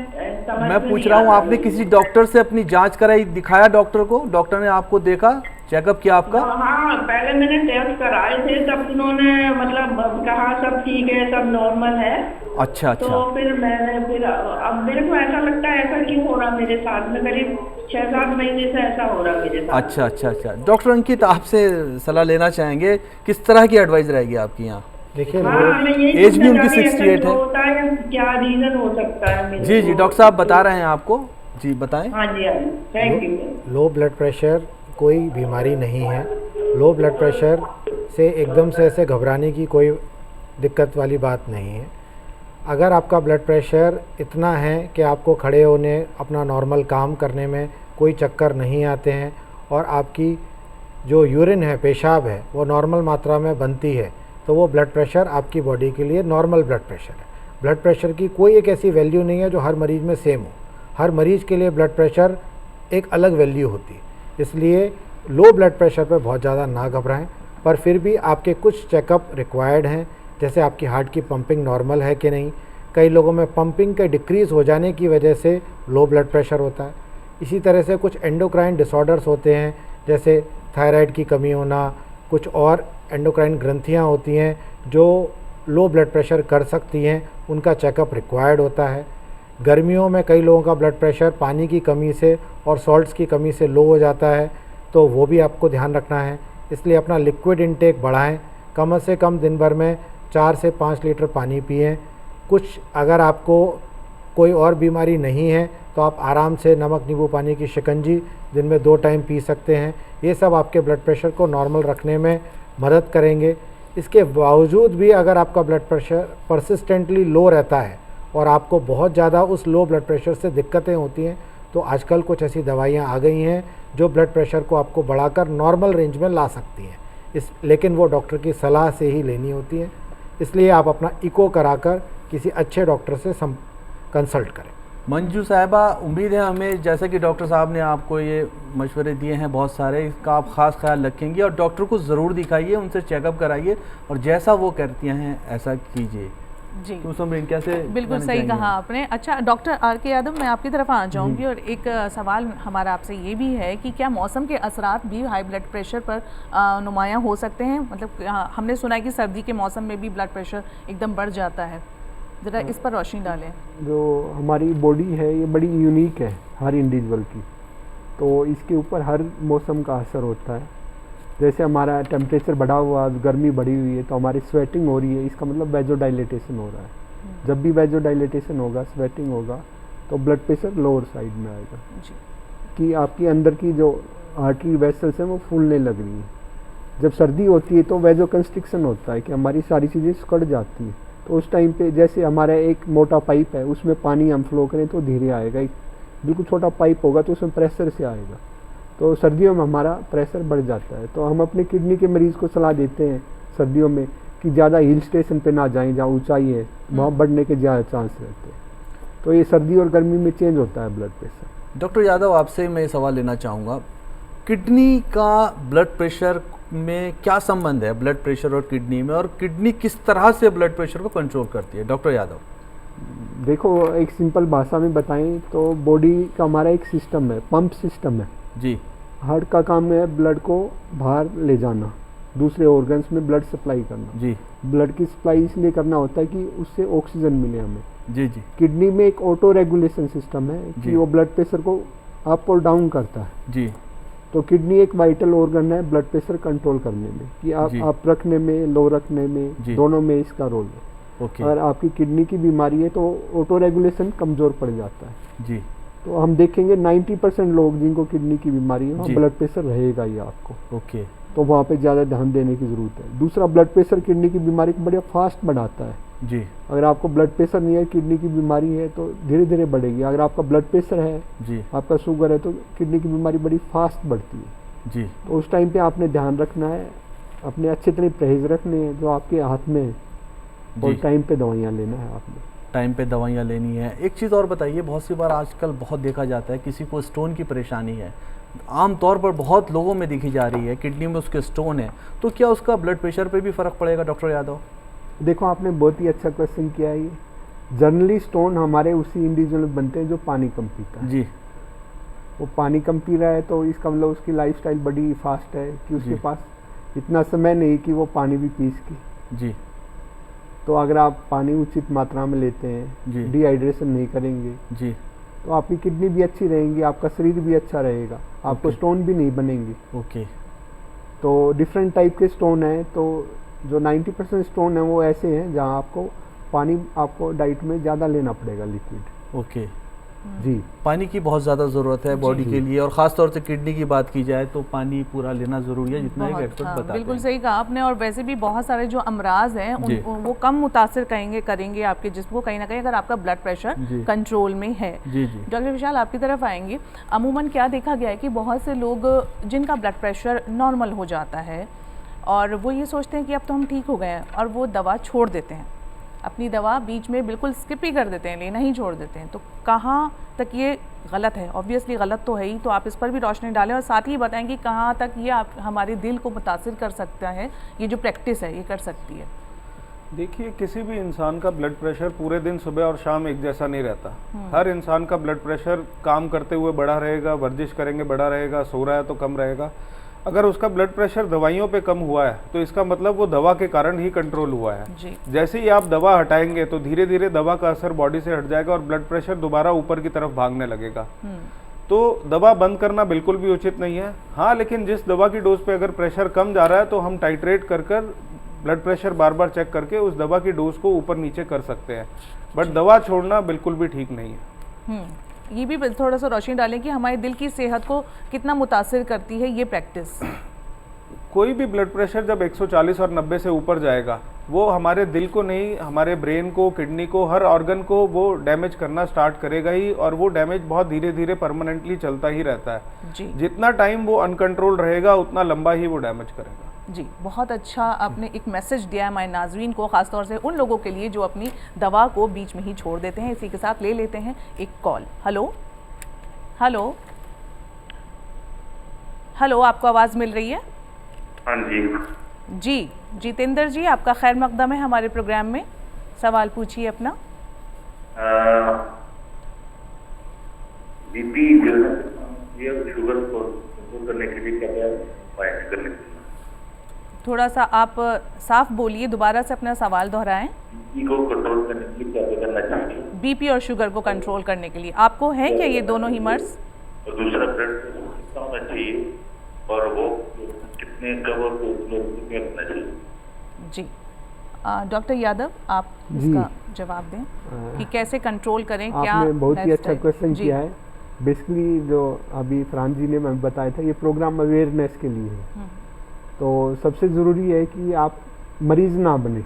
समझ मैं पूछ रहा हूँ, आपने किसी डॉक्टर से अपनी जांच कराई, दिखाया डॉक्टर को, डॉक्टर ने आपको देखा? चेकअप किया आपका? हाँ, पहले मैंने टेस्ट कराए थे, तब उन्होंने मतलब कहा सब ठीक है, सब नॉर्मल है। अच्छा तो अच्छा फिर अब मेरे को ऐसा लगता है ऐसा क्यों हो रहा मेरे साथ में, करीब 6-7 महीने से ऐसा हो रहा मेरे साथ। अच्छा अच्छा अच्छा। डॉक्टर अंकित, आपसे सलाह लेना चाहेंगे, किस तरह की एडवाइस रहेगी आपकी यहाँ? देखिए हाँ, मैं यही एज भी पूछना उनकी चाह रही, ऐसा 68 क्यों है। होता है, क्या रीजन हो सकता है मेरे जी जी, को? डॉक्टर साहब बता रहे हैं आपको, जी बताएं। हाँ जी, हाँ जी, thank you. Low blood pressure कोई बीमारी नहीं है। लो ब्लड प्रेशर से एकदम से ऐसे घबराने की कोई दिक्कत वाली बात नहीं है। अगर आपका ब्लड प्रेशर इतना है कि आपको खड़े होने, अपना नॉर्मल काम करने में कोई चक्कर नहीं आते हैं और आपकी जो यूरिन है, पेशाब है, वो नॉर्मल मात्रा में बनती है, तो वो ब्लड प्रेशर आपकी बॉडी के लिए नॉर्मल ब्लड प्रेशर है। ब्लड प्रेशर की कोई एक ऐसी वैल्यू नहीं है जो हर मरीज़ में सेम हो। हर मरीज़ के लिए ब्लड प्रेशर एक अलग वैल्यू होती है, इसलिए लो ब्लड प्रेशर पे बहुत ज़्यादा ना घबराएं। पर फिर भी आपके कुछ चेकअप रिक्वायर्ड हैं, जैसे आपकी हार्ट की पंपिंग नॉर्मल है कि नहीं। कई लोगों में पंपिंग के डिक्रीज़ हो जाने की वजह से लो ब्लड प्रेशर होता है। इसी तरह से कुछ एंडोक्राइन डिसऑर्डर्स होते हैं, जैसे थायराइड की कमी होना, कुछ और एंडोक्राइन ग्रंथियाँ होती हैं जो लो ब्लड प्रेशर कर सकती हैं, उनका चेकअप रिक्वायर्ड होता है। गर्मियों में कई लोगों का ब्लड प्रेशर पानी की कमी से और सॉल्ट्स की कमी से लो हो जाता है, तो वो भी आपको ध्यान रखना है। इसलिए अपना लिक्विड इंटेक बढ़ाएं, कम से कम दिन भर में 4 से 5 लीटर पानी पिएं। कुछ अगर आपको कोई और बीमारी नहीं है तो आप आराम से नमक नींबू पानी की शिकंजी दिन में 2 टाइम पी सकते हैं। ये सब आपके ब्लड प्रेशर को नॉर्मल रखने में मदद करेंगे। इसके बावजूद भी अगर आपका ब्लड प्रेशर परसिस्टेंटली लो रहता है और आपको बहुत ज़्यादा उस लो ब्लड प्रेशर से दिक्कतें होती हैं, तो आजकल कुछ ऐसी दवाइयाँ आ गई हैं जो ब्लड प्रेशर को आपको बढ़ाकर नॉर्मल रेंज में ला सकती हैं। लेकिन वो डॉक्टर की सलाह से ही लेनी होती है। इसलिए आप अपना इको कराकर किसी अच्छे डॉक्टर से कंसल्ट करें। मंजू साहिबा, उम्मीद है हमें, जैसे कि डॉक्टर साहब ने आपको ये मशवरे दिए हैं बहुत सारे, इसका आप ख़ास ख्याल रखेंगे और डॉक्टर को ज़रूर दिखाइए, उनसे चेकअप कराइए और जैसा वो कहती हैं ऐसा कीजिए। जी क्यों समरीन, कैसे? बिल्कुल सही कहा आपने। अच्छा डॉक्टर RK यादव, मैं आपकी तरफ आ जाऊंगी और एक सवाल हमारा आपसे ये भी है कि क्या मौसम के असरात भी हाई ब्लड प्रेशर पर नुमायां हो सकते हैं? मतलब हमने सुना है कि सर्दी के मौसम में भी ब्लड प्रेशर एकदम बढ़ जाता है, ज़रा इस पर रोशनी डालें। जो हमारी बॉडी है ये बड़ी यूनिक है हर इंडिविजुअल की, तो इसके ऊपर हर मौसम का असर होता है। जैसे हमारा टेम्परेचर बढ़ा हुआ, गर्मी बढ़ी हुई है, तो हमारी स्वेटिंग हो रही है, इसका मतलब वेजोडाइलेटेशन हो रहा है। जब भी वेजोडाइलेटेशन होगा, स्वेटिंग होगा, तो ब्लड प्रेशर लोअर साइड में आएगा कि आपकी अंदर की जो आर्टरी वेसल्स हैं वो फूलने लग रही है। जब सर्दी होती है तो वेजो कंस्ट्रिक्शन होता है कि हमारी सारी चीज़ें सिकुड़ जाती हैं, तो उस टाइम पे जैसे हमारा एक मोटा पाइप है, उसमें पानी हम फ्लो करें तो धीरे आएगा। एक बिल्कुल छोटा पाइप होगा तो उसमें प्रेशर से आएगा, तो सर्दियों में हमारा प्रेशर बढ़ जाता है। तो हम अपने किडनी के मरीज़ को सलाह देते हैं सर्दियों में कि ज़्यादा हिल स्टेशन पे ना जाएं, जहाँ ऊंचाई है वहाँ बढ़ने के ज़्यादा चांस रहते हैं। तो ये सर्दी और गर्मी में चेंज होता है ब्लड प्रेशर। डॉक्टर यादव, आपसे मैं ये सवाल लेना चाहूँगा, किडनी का ब्लड प्रेशर में क्या संबंध है, ब्लड प्रेशर और किडनी में, और किडनी किस तरह से ब्लड प्रेशर को कंट्रोल करती है? डॉक्टर यादव देखो, एक सिंपल भाषा में बताएं तो बॉडी का हमारा एक सिस्टम है, पंप सिस्टम है जी। हार्ट का काम है ब्लड को बाहर ले जाना, दूसरे ऑर्गन्स में ब्लड सप्लाई करना जी। ब्लड की सप्लाई इसलिए करना होता है कि उससे ऑक्सीजन मिले हमें। जी जी। किडनी में एक ऑटो रेगुलेशन सिस्टम है जी। कि वो ब्लड प्रेशर को अप और डाउन करता है। जी। तो किडनी एक वाइटल ऑर्गन है ब्लड प्रेशर कंट्रोल करने में, कि जी। आप रखने में, लो रखने में, जी। दोनों में इसका रोल है। ओके। अगर आपकी किडनी की बीमारी है तो ऑटो रेगुलेशन कमज़ोर पड़ जाता है। जी। तो हम देखेंगे 90% लोग जिनको किडनी की बीमारी है वहाँ जी। ब्लड प्रेशर रहेगा ही आपको, ओके। तो वहाँ पे ज़्यादा ध्यान देने की ज़रूरत है। दूसरा, ब्लड प्रेशर किडनी की बीमारी को बढ़िया फास्ट बढ़ाता है। जी। अगर आपको ब्लड प्रेशर नहीं है, किडनी की बीमारी है, तो धीरे धीरे बढ़ेगी। अगर आपका ब्लड प्रेशर है, जी। आपका शुगर है, तो किडनी की बीमारी बड़ी फास्ट बढ़ती है। जी। तो उस टाइम पे आपने ध्यान रखना है, अपने अच्छे तरह परहेज रखने हैं जो आपके हाथ में है, और जी। टाइम पे दवाइयाँ लेना है आपने। टाइम पे दवाइयाँ लेनी है। एक चीज़ और बताइए, बहुत सी बार आजकल बहुत देखा जाता है किसी को स्टोन की परेशानी है, आम तौर पर बहुत लोगों में दिखी जा रही है, किडनी में उसके स्टोन है, तो क्या उसका ब्लड प्रेशर पे भी फ़र्क पड़ेगा? डॉक्टर यादव देखो, आपने बहुत ही अच्छा क्वेश्चन किया है। ये जनरली स्टोन हमारे उसी इंडिविजुअल में बनते हैं जो पानी कम पीता है। जी। वो पानी कम पी रहा है तो इसका मतलब उसकी लाइफस्टाइल बड़ी फास्ट है कि उसके जी। पास इतना समय नहीं कि वो पानी भी पी सके। जी तो अगर आप पानी उचित मात्रा में लेते जी। हैं, डिहाइड्रेशन नहीं करेंगे, जी तो आपकी किडनी भी अच्छी रहेंगी, आपका शरीर भी अच्छा रहेगा, आपको ओके। स्टोन भी नहीं बनेंगे। ओके। तो डिफरेंट टाइप के स्टोन हैं, तो जो 90% स्टोन हैं वो ऐसे हैं जहाँ आपको पानी आपको डाइट में ज़्यादा लेना पड़ेगा, लिक्विड। ओके। जी पानी की बहुत ज़्यादा ज़रूरत है बॉडी के लिए, और ख़ास तौर से किडनी की बात की जाए तो पानी पूरा लेना ज़रूरी है, जितना एक बहुत, एक्सपर्ट हाँ, बताते बिल्कुल हैं। सही कहा आपने। और वैसे भी बहुत सारे जो अमराज हैं जी। वो कम मुतासिर करेंगे आपके जिस्म को, कहीं ना कहीं, अगर आपका ब्लड प्रेशर जी। कंट्रोल में है। जी जी। डॉक्टर विशाल, आपकी तरफ आएंगे। अमूमन क्या देखा गया है कि बहुत से लोग जिनका ब्लड प्रेशर नॉर्मल हो जाता है और वो ये सोचते हैं कि अब तो हम ठीक हो गए हैं, और वो दवा छोड़ देते हैं, अपनी दवा बीच में बिल्कुल स्किप ही कर देते हैं, लेना ही छोड़ देते हैं। तो कहाँ तक ये गलत है? ऑब्वियसली गलत तो है ही, तो आप इस पर भी रोशनी डालें और साथ ही बताएं कि कहाँ तक ये हमारे दिल को मुतासिर कर सकता है, ये जो प्रैक्टिस है ये कर सकती है। देखिए, किसी भी इंसान का ब्लड प्रेशर पूरे दिन सुबह और शाम एक जैसा नहीं रहता। हर इंसान का ब्लड प्रेशर काम करते हुए बढ़ा रहेगा, वर्जिश करेंगे बढ़ा रहेगा, सो रहा है तो कम रहेगा। अगर उसका ब्लड प्रेशर दवाइयों पे कम हुआ है तो इसका मतलब वो दवा के कारण ही कंट्रोल हुआ है। जी। जैसे ही आप दवा हटाएंगे तो धीरे धीरे दवा का असर बॉडी से हट जाएगा और ब्लड प्रेशर दोबारा ऊपर की तरफ भागने लगेगा। तो दवा बंद करना बिल्कुल भी उचित नहीं है। हाँ, लेकिन जिस दवा की डोज पे अगर प्रेशर कम जा रहा है तो हम टाइट्रेट कर ब्लड प्रेशर बार बार चेक करके उस दवा की डोज को ऊपर नीचे कर सकते हैं, बट दवा छोड़ना बिल्कुल भी ठीक नहीं है। ये भी थोड़ा सा रोशनी डालें कि हमारे दिल की सेहत को कितना मुतासिर करती है ये प्रैक्टिस। कोई भी ब्लड प्रेशर जब 140 और 90 से ऊपर जाएगा, वो हमारे दिल को नहीं, हमारे ब्रेन को, किडनी को, हर ऑर्गन को वो डैमेज करना स्टार्ट करेगा ही, और वो डैमेज बहुत धीरे धीरे परमानेंटली चलता ही रहता है। जी। जितना टाइम वो अनकंट्रोल रहेगा उतना लंबा ही वो डैमेज करेगा। जी, बहुत अच्छा आपने एक मैसेज दिया है हमारे नाज़रीन को, ख़ासतौर से उन लोगों के लिए जो अपनी दवा को बीच में ही छोड़ देते हैं। इसी के साथ ले लेते हैं एक कॉल। हेलो हेलो हेलो, आपको आवाज़ मिल रही है? हाँ जी। जी, जितेंद्र जी, आपका खैर मकदम है हमारे प्रोग्राम में। सवाल पूछिए अपना। बीपी जो है ये शुगर को कंट्रोल करने के लिए क्या क्या उपाय करने चाहिए? थोड़ा सा आप साफ बोलिए, दोबारा से अपना सवाल दोहराएं। बीपी को कंट्रोल करने के लिए क्या क्या करना चाहिए? बीपी और शुगर को कंट्रोल करने के लिए आपको है क्या ये दोनों ही मर्ज? और दूसरा ब्लड प्रेशर कितना होना चाहिए और वो कितने कब और कितने रखना चाहिए? जी, डॉक्टर यादव, आप जी। इसका जवाब दें कि कैसे कंट्रोल करें। क्या आपने बहुत ही अच्छा lifestyle- क्वेश्चन जी। किया है। बेसिकली जो अभी फरहान जी ने मैं बताया था, ये प्रोग्राम अवेयरनेस के लिए है। तो सबसे ज़रूरी है कि आप मरीज़ ना बने।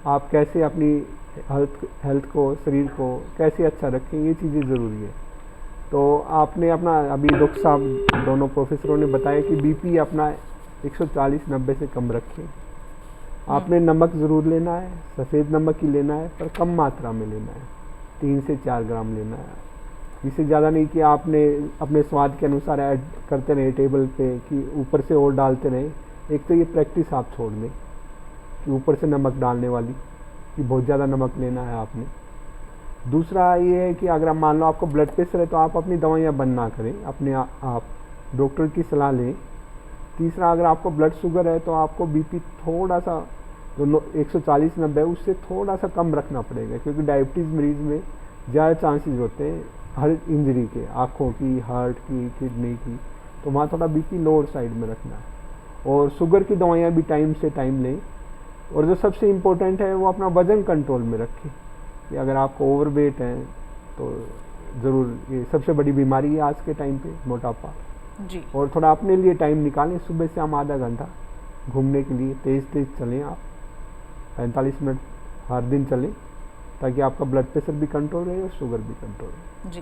आप कैसे अपनी हेल्थ को, शरीर को कैसे अच्छा रखें, ये चीज़ें ज़रूरी है। तो आपने अपना, अभी डॉक्टर साहब दोनों प्रोफेसरों ने बताया कि बीपी अपना 140-90 से कम रखें। आपने नमक ज़रूर लेना है, सफ़ेद नमक ही लेना है, पर कम मात्रा में लेना है, 3 से 4 ग्राम लेना है। इससे ज़्यादा नहीं कि आपने अपने स्वाद के अनुसार ऐड करते रहे टेबल पे, कि ऊपर से और डालते रहे। एक तो ये प्रैक्टिस आप छोड़ दें कि ऊपर से नमक डालने वाली, कि बहुत ज़्यादा नमक लेना है आपने। दूसरा ये है कि अगर मान लो आपको ब्लड प्रेशर है तो आप अपनी दवाइयाँ बंद ना करें, अपने आप डॉक्टर की सलाह लें। तीसरा, अगर आपको ब्लड शुगर है तो आपको बीपी थोड़ा सा, जो 140-90 उससे थोड़ा सा कम रखना पड़ेगा, क्योंकि डायबिटीज़ मरीज़ में ज़्यादा चांसेस होते हैं हर इंजरी के, आँखों की, हार्ट की, किडनी की। तो वहाँ थोड़ा बीपी लोअर साइड में रखना है। और शुगर की दवाइयाँ भी टाइम से टाइम लें। और जो सबसे इम्पोर्टेंट है वो अपना वज़न कंट्रोल में रखें, कि अगर आपको ओवरवेट है तो ज़रूर, ये सबसे बड़ी बीमारी है आज के टाइम पे, मोटापा। जी। और थोड़ा अपने लिए टाइम निकालें, सुबह से हम आधा घंटा घूमने के लिए तेज़ चलें, आप 45 मिनट हर दिन चलें, ताकि आपका ब्लड प्रेशर भी कंट्रोल रहे और शुगर भी कंट्रोल रहे। जी,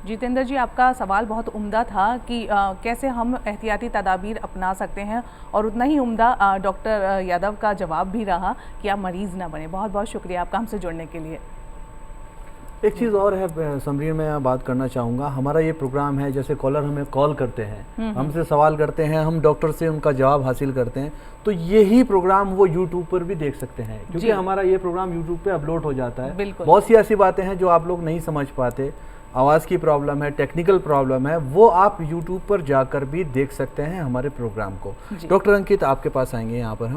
जितेंद्र जी, आपका सवाल बहुत उम्दा था कि कैसे हम एहतियाती तदाबीर अपना सकते हैं, और उतना ही उम्दा डॉक्टर यादव का जवाब भी रहा कि आप मरीज़ ना बने। बहुत बहुत शुक्रिया आपका हमसे जुड़ने के लिए। एक चीज़ और है समरीन, मैं बात करना चाहूँगा। हमारा ये प्रोग्राम है, जैसे कॉलर हमें कॉल करते हैं, हमसे सवाल करते हैं, हम डॉक्टर से उनका जवाब हासिल करते हैं, तो यही प्रोग्राम वो यूट्यूब पर भी देख सकते हैं, क्योंकि हमारा ये प्रोग्राम यूट्यूब पे अपलोड हो जाता है। बिल्कुल। बहुत सी ऐसी बातें हैं जो आप लोग नहीं समझ पाते, आवाज़ की प्रॉब्लम है, टेक्निकल प्रॉब्लम है, वो आप यूट्यूब पर जाकर भी देख सकते हैं हमारे प्रोग्राम को। डॉक्टर अंकित आपके पास आएंगे यहाँ पर।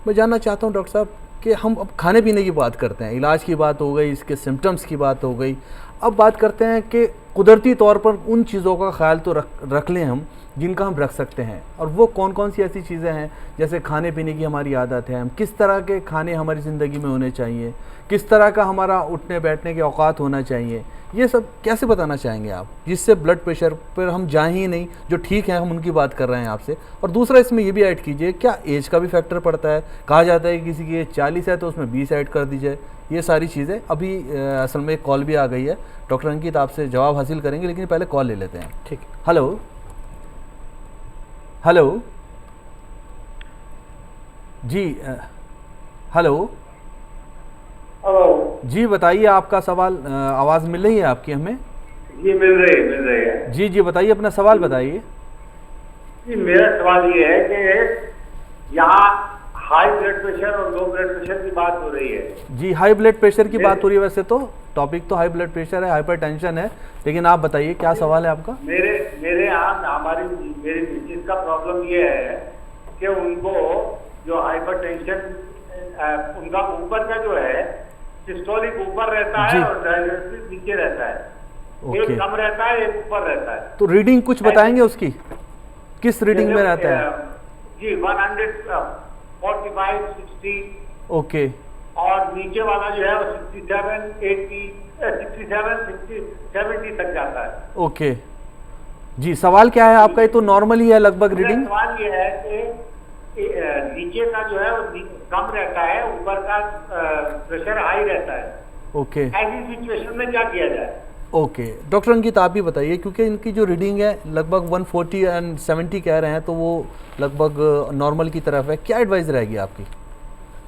मैं जानना चाहता हूँ डॉक्टर साहब कि हम अब खाने पीने की बात करते हैं, इलाज की बात हो गई, इसके सिम्टम्स की बात हो गई, अब बात करते हैं कि कुदरती तौर पर उन चीज़ों का ख्याल तो रख लें हम जिनका हम रख सकते हैं, और वो कौन कौन सी ऐसी चीज़ें हैं जैसे खाने पीने की हमारी आदत है, हम किस तरह के खाने हमारी ज़िंदगी में होने चाहिए, किस तरह का हमारा उठने बैठने के औकात होना चाहिए, ये सब कैसे बताना चाहेंगे आप, जिससे ब्लड प्रेशर पर हम जाएं ही नहीं, जो ठीक है हम उनकी बात कर रहे हैं आपसे। और दूसरा इसमें ये भी ऐड कीजिए, क्या एज का भी फैक्टर पड़ता है? कहा जाता है कि किसी की एज 40 है तो उसमें 20 ऐड कर दीजिए, ये सारी चीज़ें। अभी असल में एक कॉल भी आ गई है, डॉक्टर अंकित आपसे जवाब हासिल करेंगे, लेकिन पहले कॉल ले लेते हैं। ठीक। हेलो हेलो जी, हेलो जी, बताइए आपका सवाल। आवाज़ मिल रही है आपकी हमें? जी मिल रही है। जी जी, बताइए अपना सवाल बताइए। जी मेरा सवाल ये है कि यहाँ हाई ब्लड प्रेशर और लो ब्लड प्रेशर की बात हो रही है। जी, हाई ब्लड प्रेशर की बात हो रही है, वैसे तो टॉपिक तो हाई ब्लड प्रेशर है, हाइपरटेंशन है, लेकिन आप बताइए क्या सवाल है आपका। मेरे यहाँ मेरी मिसेज का प्रॉब्लम ये है कि उनको जो हाइपरटेंशन उनका ऊपर का जो है सिस्टोलिक ऊपर रहता है और डायस्टोलिक नीचे रहता है। एक कम रहता है, एक ऊपर रहता है। तो रीडिंग कुछ बताएंगे उसकी, किस रीडिंग में रहता है? जी 145, 60। ओके। और नीचे वाला जो है वो 67, 80, 67, 60, 70 तक जाता है। ओके जी, सवाल क्या है आपका? ये तो नॉर्मल ही है लगभग रीडिंग। सवाल ये है कि नीचे का जो है वो कम रहता है, ऊपर का प्रेशर हाई रहता है। ओके। ऐसी सिचुएशन में क्या किया जाए? ओके, डॉक्टर अंकित आप भी बताइए, क्योंकि इनकी जो रीडिंग है लगभग 140 एंड 70 कह रहे हैं, तो वो लगभग नॉर्मल की तरफ है, क्या एडवाइस रहेगी आपकी?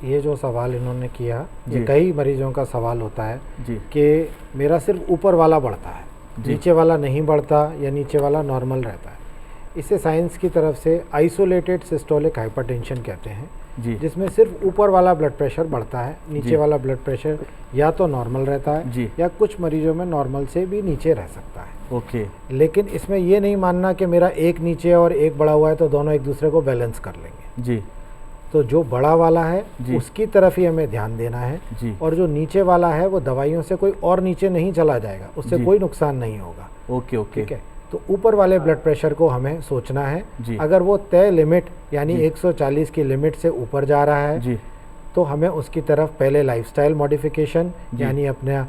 ये जो सवाल इन्होंने किया, ये कई मरीजों का सवाल होता है जी कि मेरा सिर्फ ऊपर वाला बढ़ता है, नीचे वाला नहीं बढ़ता या नीचे वाला नॉर्मल रहता है। इसे साइंस की तरफ से आइसोलेटेड सिस्टोलिक हाइपरटेंशन कहते हैं, जिसमें सिर्फ ऊपर वाला ब्लड प्रेशर बढ़ता है, नीचे वाला ब्लड प्रेशर या तो नॉर्मल रहता है या कुछ मरीजों में नॉर्मल से भी नीचे रह सकता है। ओके। लेकिन इसमें ये नहीं मानना कि मेरा एक नीचे और एक बढ़ा हुआ है तो दोनों एक दूसरे को बैलेंस कर लेंगे। जी। तो जो बड़ा वाला है उसकी तरफ ही हमें ध्यान देना है, और जो नीचे वाला है वो दवाइयों से कोई और नीचे नहीं चला जाएगा, उससे कोई नुकसान नहीं होगा। ओके ओके, ठीक है। तो ऊपर वाले ब्लड प्रेशर को हमें सोचना है, अगर वो तय लिमिट यानी 140 की लिमिट से ऊपर जा रहा है तो हमें उसकी तरफ पहले लाइफस्टाइल मॉडिफिकेशन यानी अपने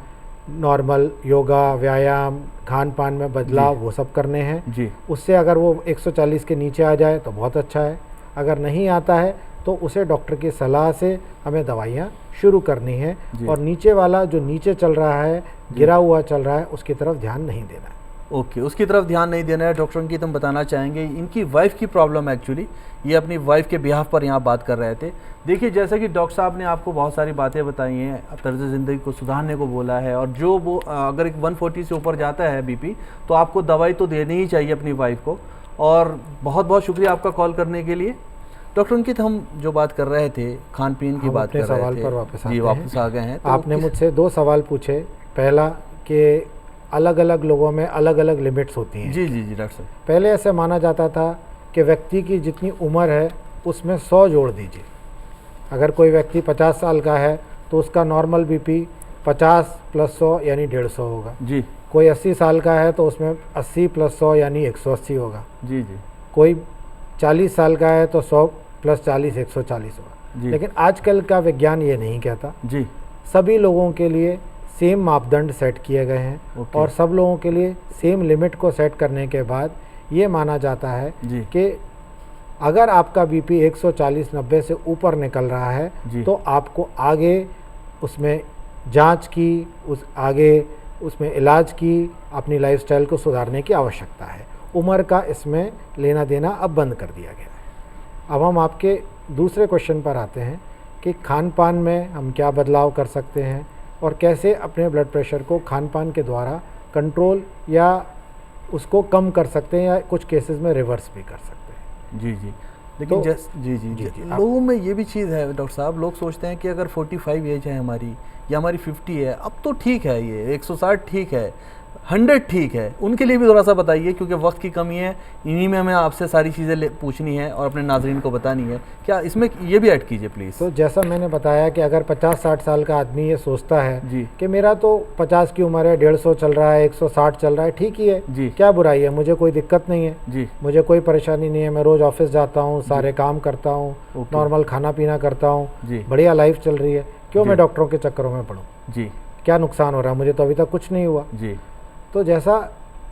नॉर्मल योगा, व्यायाम, खान पान में बदलाव वो सब करने हैं। उससे अगर वो 140 के नीचे आ जाए तो बहुत अच्छा है, अगर नहीं आता है तो उसे डॉक्टर की सलाह से हमें दवाइयाँ शुरू करनी है, और नीचे वाला जो नीचे चल रहा है, गिरा हुआ चल रहा है, उसकी तरफ ध्यान नहीं देना है। ओके, उसकी तरफ ध्यान नहीं देना है। डॉक्टर अंकित हम बताना चाहेंगे, इनकी वाइफ की प्रॉब्लम एक्चुअली, ये अपनी वाइफ के बिहाफ पर यहाँ बात कर रहे थे। देखिए, जैसा कि डॉक्टर साहब ने आपको बहुत सारी बातें बताई हैं, तर्ज ज़िंदगी को सुधारने को बोला है, और जो वो अगर एक 140 से ऊपर जाता है बीपी तो आपको दवाई तो देनी ही चाहिए अपनी वाइफ को। और बहुत बहुत शुक्रिया आपका कॉल करने के लिए। डॉक्टर अंकित, हम जो बात कर रहे थे खान पीन की बात कर रहे थे, सवाल पर वापस आ गए हैं। तो आपने मुझसे 2 सवाल पूछे। पहला कि अलग अलग लोगों में अलग अलग लिमिट्स होती हैं। जी जी जी डॉक्टर साहब। पहले ऐसे माना जाता था कि व्यक्ति की जितनी उम्र है उसमें 100 जोड़ दीजिए। अगर कोई व्यक्ति 50 साल का है तो उसका नॉर्मल बीपी 50 + 100 यानी 150 होगा। जी। कोई 80 साल का है तो उसमें 80 + 100 यानी 180 होगा। जी जी। कोई 40 साल का है तो 100 + 40 140 होगा। लेकिन आजकल का विज्ञान ये नहीं कहता। जी। सभी लोगों के लिए सेम मापदंड सेट किए गए हैं, और सब लोगों के लिए सेम लिमिट को सेट करने के बाद ये माना जाता है कि अगर आपका बीपी 140/90 से ऊपर निकल रहा है तो आपको आगे उसमें जांच की, उसमें इलाज की, अपनी लाइफस्टाइल को सुधारने की आवश्यकता है। उम्र का इसमें लेना देना अब बंद कर दिया गया है। अब हम आपके दूसरे क्वेश्चन पर आते हैं कि खान पान में हम क्या बदलाव कर सकते हैं और कैसे अपने ब्लड प्रेशर को खान पान के द्वारा कंट्रोल या उसको कम कर सकते हैं, या कुछ केसेस में रिवर्स भी कर सकते हैं। जी जी। लेकिन जी लोगों में ये भी चीज़ है डॉक्टर साहब, लोग सोचते हैं कि अगर 45 एज है हमारी या हमारी 50 है अब तो ठीक है, ये 160 ठीक है, 100 ठीक है, उनके लिए भी थोड़ा सा बताइए क्योंकि वक्त की कमी है, इन्हीं में हमें आपसे सारी चीज़ें पूछनी है और अपने नाजरीन को बतानी है। क्या इसमें ये भी ऐड कीजिए प्लीज़। तो जैसा मैंने बताया कि अगर 50-60 साल का आदमी ये सोचता है जी कि मेरा तो 50 की उम्र है, 150 चल रहा है, 160 चल रहा है, ठीक ही है जी क्या बुराई है, मुझे कोई दिक्कत नहीं है, जी मुझे कोई परेशानी नहीं है, मैं रोज़ ऑफिस जाता हूँ, सारे काम करता हूँ, ओके। नॉर्मल खाना पीना करता हूँ, जी बढ़िया लाइफ चल रही है, क्यों जी। मैं डॉक्टरों के चक्करों में पड़ूँ, जी क्या नुकसान हो रहा है, मुझे तो अभी तक कुछ नहीं हुआ। जी तो जैसा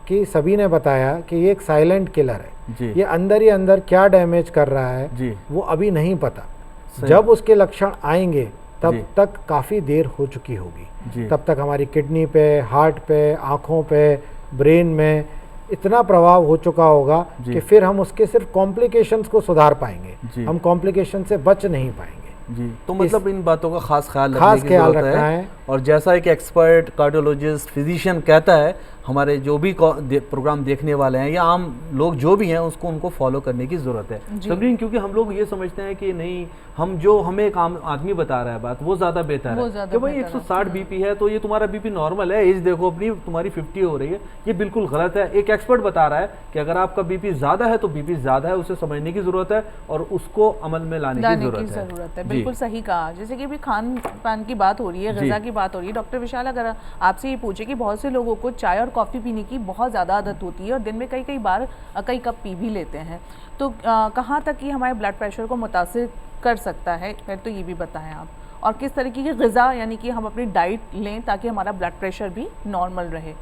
कि सभी ने बताया कि ये एक साइलेंट किलर है, जी ये अंदर ही अंदर क्या डैमेज कर रहा है जी वो अभी नहीं पता, सही। जब उसके लक्षण आएंगे तब जी। तक काफ़ी देर हो चुकी होगी, जी तब तक हमारी किडनी पे, हार्ट पे, आँखों पे, ब्रेन में इतना प्रभाव हो चुका होगा जी। कि फिर हम उसके सिर्फ कॉम्प्लिकेशंस को सुधार पाएंगे, जी। हम कॉम्प्लिकेशन से बच नहीं पाएंगे। जी, तो मतलब इन बातों का खास ख्याल खास रखने की ख्याल ज़रूरत रखना है। है। और जैसा एक एक्सपर्ट कार्डियोलॉजिस्ट फिजिशियन कहता है, हमारे जो भी प्रोग्राम देखने वाले हैं या आम लोग जो भी हैं उसको उनको फॉलो करने की ज़रूरत है जी। सबरीन, क्योंकि हम लोग ये समझते हैं कि नहीं, हम जो हमें एक आम आदमी बता रहा है बात वो ज़्यादा बेहतर वो है ज़्यादा कि भाई बेहतर है। 160 बीपी है तो ये तुम्हारा बीपी नॉर्मल है, एज देखो अपनी तुम्हारी 50 हो रही है, ये बिल्कुल गलत है। एक एक्सपर्ट बता रहा है कि अगर आपका बीपी ज़्यादा है तो बीपी ज़्यादा है, उसे समझने की ज़रूरत है और उसको अमल में लाने की ज़रूरत है। जी। बिल्कुल सही कहा। जैसे कि अभी खान पान की बात हो रही है, जी। ग़िज़ा की बात हो रही है, डॉक्टर विशाल अगर आपसे ये पूछे कि बहुत से लोगों को चाय और कॉफ़ी पीने की बहुत ज़्यादा आदत होती है और दिन में कई बार कई कप पी भी लेते हैं, तो कहाँ तक ये हमारे ब्लड प्रेशर को मुतासिर कर सकता है, पहले तो ये भी बताएं आप, और किस तरीके की ग़िज़ा यानी कि हम अपनी डाइट लें ताकि हमारा ब्लड प्रेशर भी नॉर्मल रहे।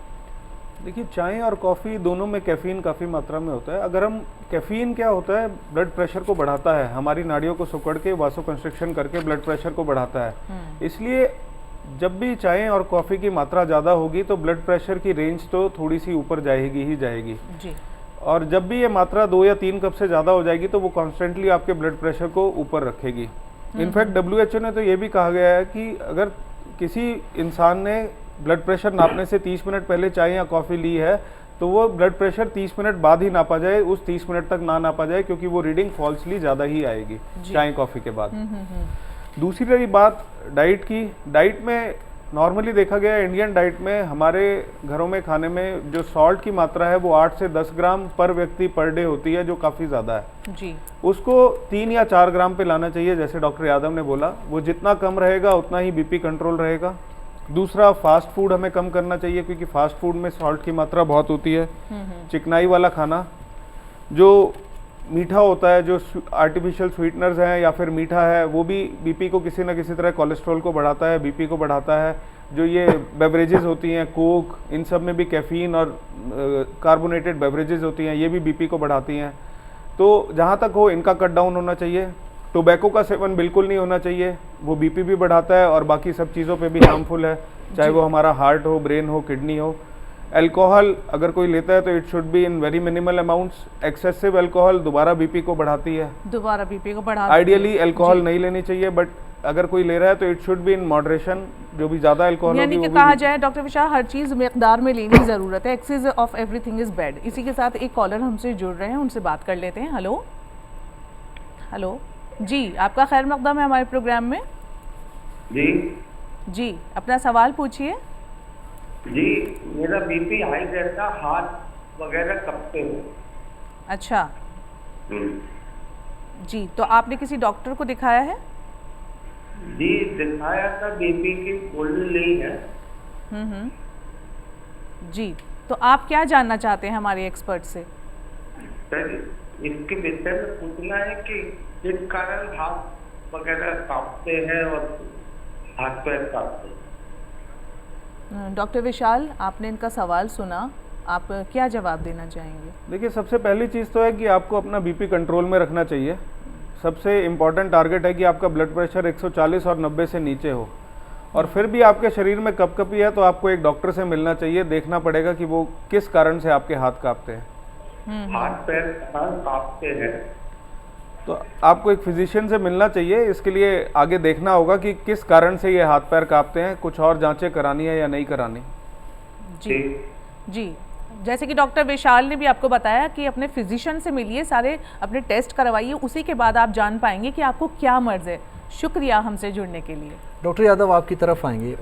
देखिए, चाय और कॉफ़ी दोनों में कैफ़ीन काफ़ी मात्रा में होता है। अगर हम कैफ़ीन क्या होता है, ब्लड प्रेशर को बढ़ाता है, हमारी नाड़ियों को सिकुड़ के वासो कंस्ट्रिक्शन करके ब्लड प्रेशर को बढ़ाता है। इसलिए जब भी चाय और कॉफ़ी की मात्रा ज़्यादा होगी तो ब्लड प्रेशर की रेंज तो थोड़ी सी ऊपर जाएगी ही जाएगी जी। और जब भी ये मात्रा 2 या 3 कप से ज़्यादा हो जाएगी तो वो कॉन्स्टेंटली आपके ब्लड प्रेशर को ऊपर रखेगी। इनफैक्ट WHO ने तो ये भी कहा गया है कि अगर किसी इंसान ने ब्लड प्रेशर नापने से 30 मिनट पहले चाय या कॉफ़ी ली है तो वो ब्लड प्रेशर 30 मिनट बाद ही नापा जाए, उस 30 मिनट तक ना नापा जाए, क्योंकि वो रीडिंग फॉल्सली ज़्यादा ही आएगी चाय कॉफ़ी के बाद। दूसरी रही बात डाइट की, डाइट में नॉर्मली देखा गया है, इंडियन डाइट में हमारे घरों में खाने में जो सॉल्ट की मात्रा है वो 8 से 10 ग्राम पर व्यक्ति पर डे होती है, जो काफ़ी ज़्यादा है जी। उसको 3 या 4 ग्राम पे लाना चाहिए, जैसे डॉक्टर यादव ने बोला। वो जितना कम रहेगा उतना ही बीपी कंट्रोल रहेगा। दूसरा, फास्ट फूड हमें कम करना चाहिए, क्योंकि फास्ट फूड में सॉल्ट की मात्रा बहुत होती है। चिकनाई वाला खाना, जो मीठा होता है, जो आर्टिफिशियल स्वीटनर्स हैं या फिर मीठा है, वो भी बीपी को किसी न किसी तरह, कोलेस्ट्रॉल को बढ़ाता है, बीपी को बढ़ाता है। जो ये बेवरेजेस होती हैं, कोक, इन सब में भी कैफ़ीन और कार्बोनेटेड बेवरेजेस होती हैं, ये भी बीपी को बढ़ाती हैं। तो जहाँ तक हो इनका कट डाउन होना चाहिए। टोबैको का सेवन बिल्कुल नहीं होना चाहिए, वो बीपी भी बढ़ाता है और बाकी सब चीज़ों पे भी हार्मफुल है, चाहे वो हमारा हार्ट हो, ब्रेन हो, किडनी हो। अल्कोहल अगर कोई लेता है तो it should be in very minimal amounts. Excessive alcohol दोबारा बीपी को बढ़ाती है, दोबारा बीपी को बढ़ा। आइडियली अल्कोहल नहीं लेनी चाहिए, बट अगर कोई ले रहा है तो it should be in moderation. जो भी ज़्यादा अल्कोहल यानी कि कहा जाए डॉक्टर विशाल, हर चीज़ मिकदार में लेने की ज़रूरत है। Excess of everything is bad. इसी के साथ एक कॉलर हमसे जुड़ रहे हैं, उनसे बात कर लेते हैं। हेलो हेलो जी, आपका खैर मकदम है हमारे प्रोग्राम में। जी, अपना सवाल पूछिए। जी, मेरा बीपी हाई रहता, हाथ वगैरह कपते हैं। अच्छा जी, तो आपने किसी डॉक्टर को दिखाया है? जी, दिखाया था, बीपी की गोली ली है। जी, तो आप क्या जानना चाहते हैं हमारे एक्सपर्ट से? सर, इसके विषय में पूछना है कि किस कारण हाथ वगैरह कांपते हैं और हाथ पैर कांपते हैं। डॉक्टर विशाल, आपने इनका सवाल सुना, आप क्या जवाब देना चाहेंगे? देखिए, सबसे पहली चीज़ तो है कि आपको अपना बीपी कंट्रोल में रखना चाहिए। सबसे इम्पॉर्टेंट टारगेट है कि आपका ब्लड प्रेशर 140 और 90 से नीचे हो। और फिर भी आपके शरीर में कपकपी है तो आपको एक डॉक्टर से मिलना चाहिए, देखना पड़ेगा कि वो किस कारण से आपके हाथ कांपते हैं। हाथ पैर कांपते हैं तो आपको एक फिजिशियन से मिलना चाहिए। इसके लिए आगे देखना होगा कि किस कारण से ये हाथ पैर कांपते हैं, कुछ और जांचें करानी है या नहीं करानी। जी जी, जैसे कि डॉक्टर विशाल ने भी आपको बताया कि अपने फिजिशियन से मिलिए, सारे अपने टेस्ट करवाइए, उसी के बाद आप जान पाएंगे कि आपको क्या मर्ज़ है। शुक्रिया हमसे जुड़ने के लिए। डॉक्टर यादव, आपकी तरफ आएंगे।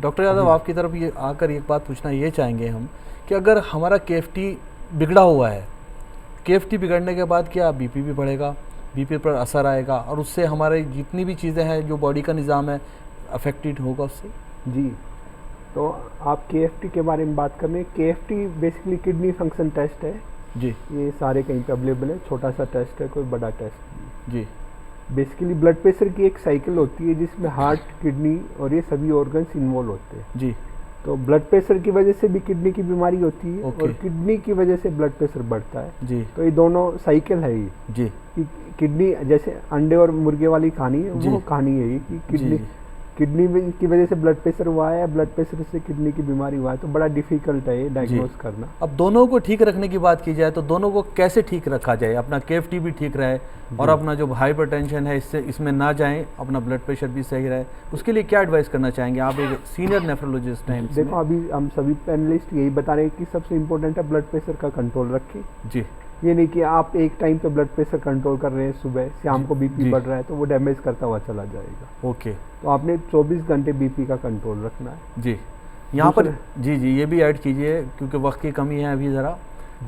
डॉक्टर यादव आपकी तरफ ये आकर एक बात पूछना ये चाहेंगे हम कि अगर हमारा KFT बिगड़ा हुआ है, KFT बिगड़ने के बाद क्या BP भी बढ़ेगा, BP पर असर आएगा और उससे हमारे जितनी भी चीज़ें हैं जो बॉडी का निज़ाम है अफेक्टेड होगा उससे? जी, तो आप KFT के बारे में बात कर रहे हैं। KFT basically kidney function test है जी ये सारे कहीं पे अवेलेबल है, छोटा सा टेस्ट है, कोई बड़ा टेस्ट नहीं। जी बेसिकली ब्लड प्रेशर की एक साइकिल होती है जिसमें हार्ट, किडनी और ये सभी ऑर्गन्स इन्वॉल्व होते हैं। जी तो ब्लड प्रेशर की वजह से भी किडनी की बीमारी होती है ओके। और किडनी की वजह से ब्लड प्रेशर बढ़ता है। जी तो ये दोनों साइकिल है ये जी कि किडनी जैसे अंडे और मुर्गे वाली कहानी है, जी। वो कहानी है ये कि जी किडनी की वजह से ब्लड प्रेशर हुआ है या ब्लड प्रेशर से किडनी की बीमारी हुआ है, तो बड़ा डिफिकल्ट है ये डायग्नोज करना। अब दोनों को ठीक रखने की बात की जाए तो दोनों को कैसे ठीक रखा जाए? अपना KFT भी ठीक रहे और अपना जो हाइपरटेंशन है इसमें ना जाएं, अपना ब्लड प्रेशर भी सही रहे, उसके लिए क्या एडवाइस करना चाहेंगे आप एक सीनियर नेफ्रोलॉजिस्ट हैं? देखो अभी हम सभी पैनलिस्ट यही बता रहे हैं कि सबसे इम्पोर्टेंट है ब्लड प्रेशर का कंट्रोल रखें। जी ये नहीं कि आप एक टाइम पे ब्लड प्रेशर कंट्रोल कर रहे हैं, सुबह शाम को जी। BP बढ़ रहा है तो वो डैमेज करता हुआ चला जाएगा। ओके तो आपने 24 घंटे BP का कंट्रोल रखना है। जी यहाँ पर जी ये भी ऐड कीजिए क्योंकि वक्त की कमी है अभी ज़रा,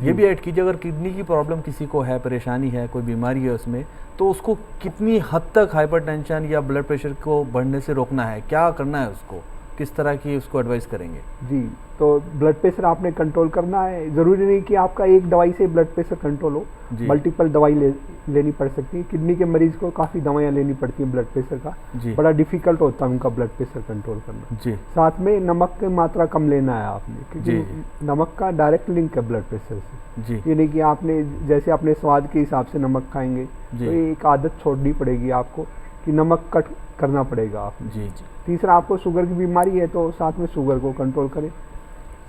ये भी ऐड कीजिए अगर किडनी की प्रॉब्लम किसी को है, परेशानी है, कोई बीमारी है उसमें, तो उसको कितनी हद तक हाइपरटेंशन या ब्लड प्रेशर को बढ़ने से रोकना है, क्या करना है उसको, किस तरह की उसको एडवाइस करेंगे? जी, तो ब्लड प्रेशर आपने कंट्रोल करना है। ज़रूरी नहीं कि आपका एक दवाई से ब्लड प्रेशर कंट्रोल हो, जी। मल्टीपल दवाई लेनी पड़ सकती है। किडनी के मरीज को काफ़ी दवाइयाँ लेनी पड़ती हैं ब्लड प्रेशर का, जी बड़ा डिफिकल्ट होता है उनका ब्लड प्रेशर कंट्रोल करना। जी साथ में नमक की मात्रा कम लेना है आपने, जी, क्योंकि नमक का डायरेक्ट लिंक है ब्लड प्रेशर से। जी ये नहीं कि आपने जैसे अपने स्वाद के हिसाब से नमक खाएंगे, जी। तो ये एक आदत छोड़नी पड़ेगी आपको कि नमक कट करना पड़ेगा आपने। जी तीसरा, आपको शुगर की बीमारी है तो साथ में शुगर को कंट्रोल करें।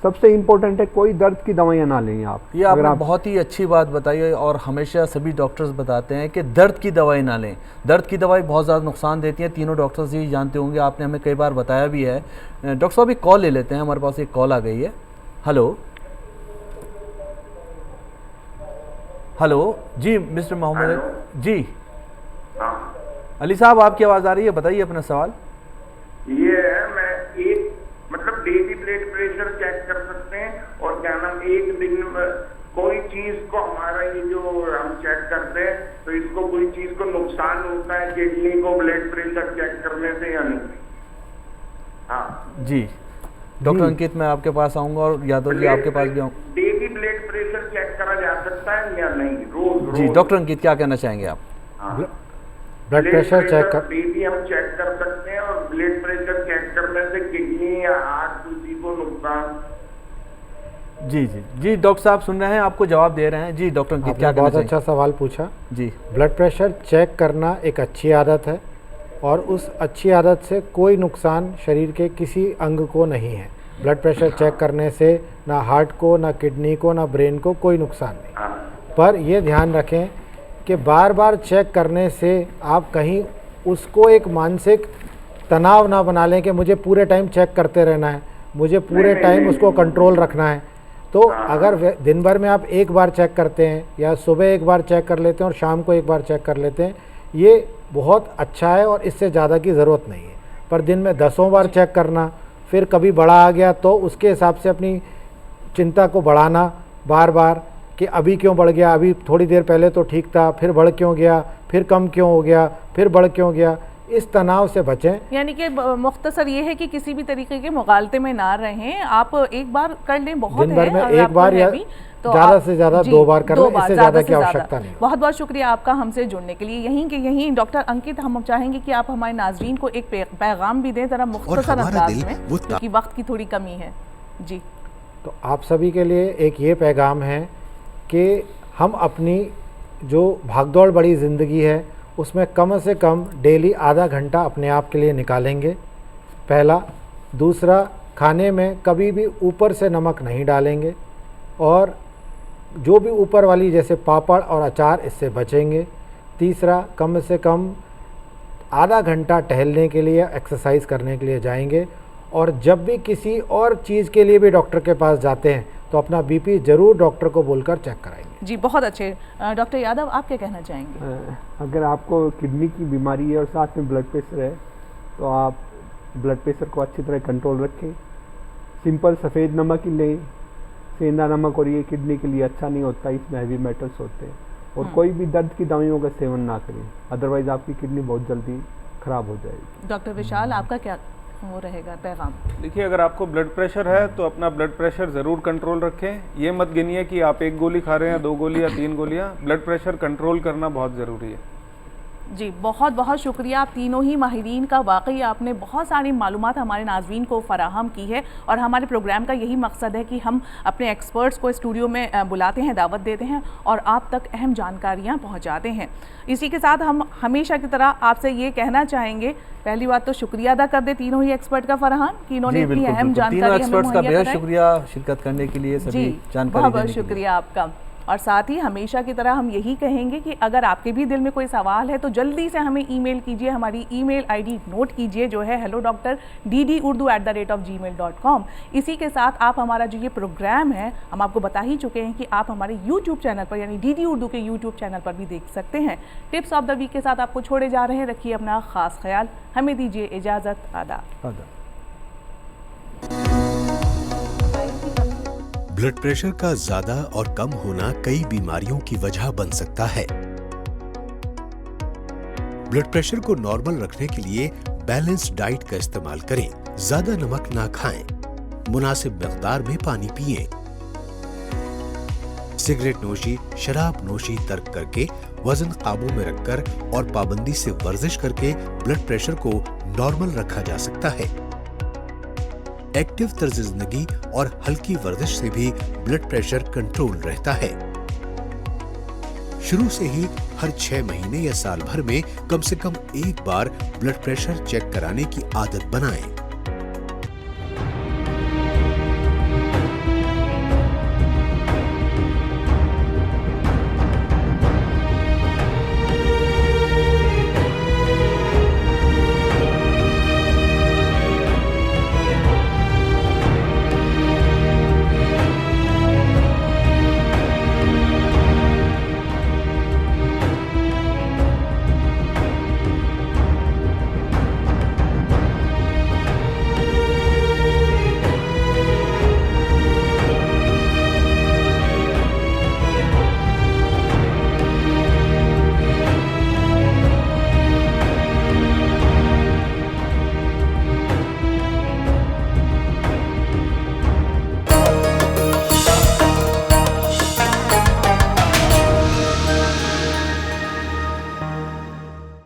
सबसे इम्पोर्टेंट है कोई दर्द की दवाइयाँ ना लें आप। ये आपने बहुत ही अच्छी बात बताई है और हमेशा सभी डॉक्टर्स बताते हैं कि दर्द की दवाई ना लें, दर्द की दवाई बहुत ज़्यादा नुकसान देती है। तीनों डॉक्टर्स यही जानते होंगे, आपने हमें कई बार बताया भी है। डॉक्टर साहब एक कॉल ले लेते हैं, हमारे पास एक कॉल आ गई है। हेलो हेलो जी मिस्टर मोहम्मद जी, हाँ अली साहब आपकी आवाज़ आ रही है, बताइए अपना सवाल। ये है, मैं एक मतलब डेली ब्लड प्रेशर चेक कर सकते हैं और क्या नाम एक दिन में कोई चीज को हमारा ये जो हम चेक करते हैं तो इसको कोई चीज को नुकसान होता है किडनी को ब्लड प्रेशर चेक करने से या नहीं? हाँ जी डॉक्टर अंकित मैं आपके पास आऊँगा और यादव जी आपके पास भी आऊँ। डेली ब्लड प्रेशर चेक करा जा सकता है या नहीं रोज? जी डॉक्टर अंकित क्या कहना चाहेंगे आप? हाँ। ब्लड प्रेशर चेक कर डेली हम चेक कर सकते हैं और ब्लड प्रेशर चेक करने से किडनी या हार्ट किसी को नुकसान? जी जी जी डॉक्टर साहब सुन रहे हैं, आपको जवाब दे रहे हैं। जी डॉक्टर अंकित आपने क्या कहना बहुत चाहेंगे? अच्छा सवाल पूछा। जी ब्लड प्रेशर चेक करना एक अच्छी आदत है और उस अच्छी आदत से कोई नुकसान शरीर के किसी अंग को नहीं है। ब्लड प्रेशर चेक करने से ना हार्ट को, ना किडनी को, ना ब्रेन को कोई नुकसान नहीं। पर ये ध्यान रखें कि बार बार चेक करने से आप कहीं उसको एक मानसिक तनाव ना बना लें कि मुझे पूरे टाइम चेक करते रहना है, मुझे पूरे टाइम उसको कंट्रोल रखना है। तो अगर दिन भर में आप एक बार चेक करते हैं या सुबह एक बार चेक कर लेते हैं और शाम को एक बार चेक कर लेते हैं, ये बहुत अच्छा है और इससे ज़्यादा की ज़रूरत नहीं है। पर दिन में 10 बार चेक करना, फिर कभी बड़ा आ गया तो उसके हिसाब से अपनी चिंता को बढ़ाना बार बार कि अभी क्यों बढ़ गया, अभी थोड़ी देर पहले तो ठीक था, फिर बढ़ क्यों गया, फिर कम क्यों हो गया, फिर बढ़ क्यों गया, इस तनाव से बचें। यानी कि मुख्तसर ये है कि किसी भी तरीके के मुगालते में ना रहें, आप एक बार कर लें बहुत दिन भर है, में और एक आपको बार है या भी, तो ज़्यादा आप- से ज़्यादा जी, 2 बार कर लें, इससे ज़्यादा की से आवश्यकता नहीं। बहुत बहुत शुक्रिया आपका हमसे जुड़ने के लिए। यहीं के यहीं डॉक्टर अंकित, हम चाहेंगे कि आप हमारे नाजरीन को एक पैगाम भी दें ज़रा मुख्तसर हमारा अंदाज दिल में, वो क्योंकि वक्त की थोड़ी कमी है। जी तो आप सभी के लिए एक ये पैगाम है कि हम अपनी जो भागदौड़ बड़ी ज़िंदगी है उसमें कम से कम डेली आधा घंटा अपने आप के लिए निकालेंगे, पहला। दूसरा, खाने में कभी भी ऊपर से नमक नहीं डालेंगे और जो भी ऊपर वाली जैसे पापड़ और अचार इससे बचेंगे। तीसरा, कम से कम आधा घंटा टहलने के लिए, एक्सरसाइज करने के लिए जाएंगे। और जब भी किसी और चीज़ के लिए भी डॉक्टर के पास जाते हैं तो अपना BP ज़रूर डॉक्टर को बोलकर चेक कराएंगे। जी बहुत अच्छे। डॉक्टर यादव आप क्या कहना चाहेंगे? अगर आपको किडनी की बीमारी है और साथ में ब्लड प्रेशर है तो आप ब्लड प्रेशर को अच्छी तरह कंट्रोल रखें। सिंपल सफ़ेद नमक ही लें, सेंधा नमक, और ये किडनी के लिए अच्छा नहीं होता, इसमें हैवी मेटल्स होते हैं। और कोई भी दर्द की दवाइयों का सेवन ना करें, अदरवाइज आपकी किडनी बहुत जल्दी खराब हो जाएगी। डॉक्टर विशाल, आपका क्या वो रहेगा पैगाम? देखिए, अगर आपको ब्लड प्रेशर है तो अपना ब्लड प्रेशर ज़रूर कंट्रोल रखें। ये मत गिनिए कि आप 1 गोली खा रहे हैं, 2 गोली या 3 गोलियां। ब्लड प्रेशर कंट्रोल करना बहुत ज़रूरी है। जी, बहुत बहुत शुक्रिया आप तीनों ही माहिरीन का। वाकई आपने बहुत सारी मालूमात हमारे नाज़रीन को फ़राहम की है, और हमारे प्रोग्राम का यही मकसद है कि हम अपने एक्सपर्ट्स को स्टूडियो में बुलाते हैं, दावत देते हैं और आप तक अहम जानकारियाँ पहुँचाते हैं। इसी के साथ हम हमेशा की तरह आपसे ये कहना चाहेंगे, पहली बात तो शुक्रिया अदा कर दे तीनों ही एक्सपर्ट का फरहान कि इन्होंने इतनी अहम जानकारी तीनों हमें एक्सपर्ट्स का मुहैया बेहद कराई। शुक्रिया शिरकत करने के लिए, सभी जानकारी बहुत देने बहुत के लिए। शुक्रिया आपका। और साथ ही हमेशा की तरह हम यही कहेंगे कि अगर आपके भी दिल में कोई सवाल है तो जल्दी से हमें ईमेल कीजिए। हमारी ईमेल आईडी नोट कीजिए, जो है hello.drdd@gmail.com। इसी के साथ आप हमारा जो ये प्रोग्राम है, हम आपको बता ही चुके हैं कि आप हमारे यूट्यूब चैनल पर यानी डीडी उर्दू के यूट्यूब चैनल पर भी देख सकते हैं। टिप्स ऑफ द वीक के साथ आपको छोड़े जा रहे हैं। रखिए अपना खास ख्याल, हमें दीजिए इजाज़त। आदाब। ब्लड प्रेशर का ज्यादा और कम होना कई बीमारियों की वजह बन सकता है। ब्लड प्रेशर को नॉर्मल रखने के लिए बैलेंस्ड डाइट का इस्तेमाल करें, ज्यादा नमक ना खाएं, मुनासिब मिकदार में पानी पिएं, सिगरेट नोशी, शराब नोशी तर्क करके, वजन काबू में रखकर और पाबंदी से वर्जिश करके ब्लड प्रेशर को नॉर्मल रखा जा सकता है। एक्टिव तर्ज जिंदगी और हल्की वर्जिश से भी ब्लड प्रेशर कंट्रोल रहता है। शुरू से ही हर 6 महीने या साल भर में कम से कम एक बार ब्लड प्रेशर चेक कराने की आदत बनाएं।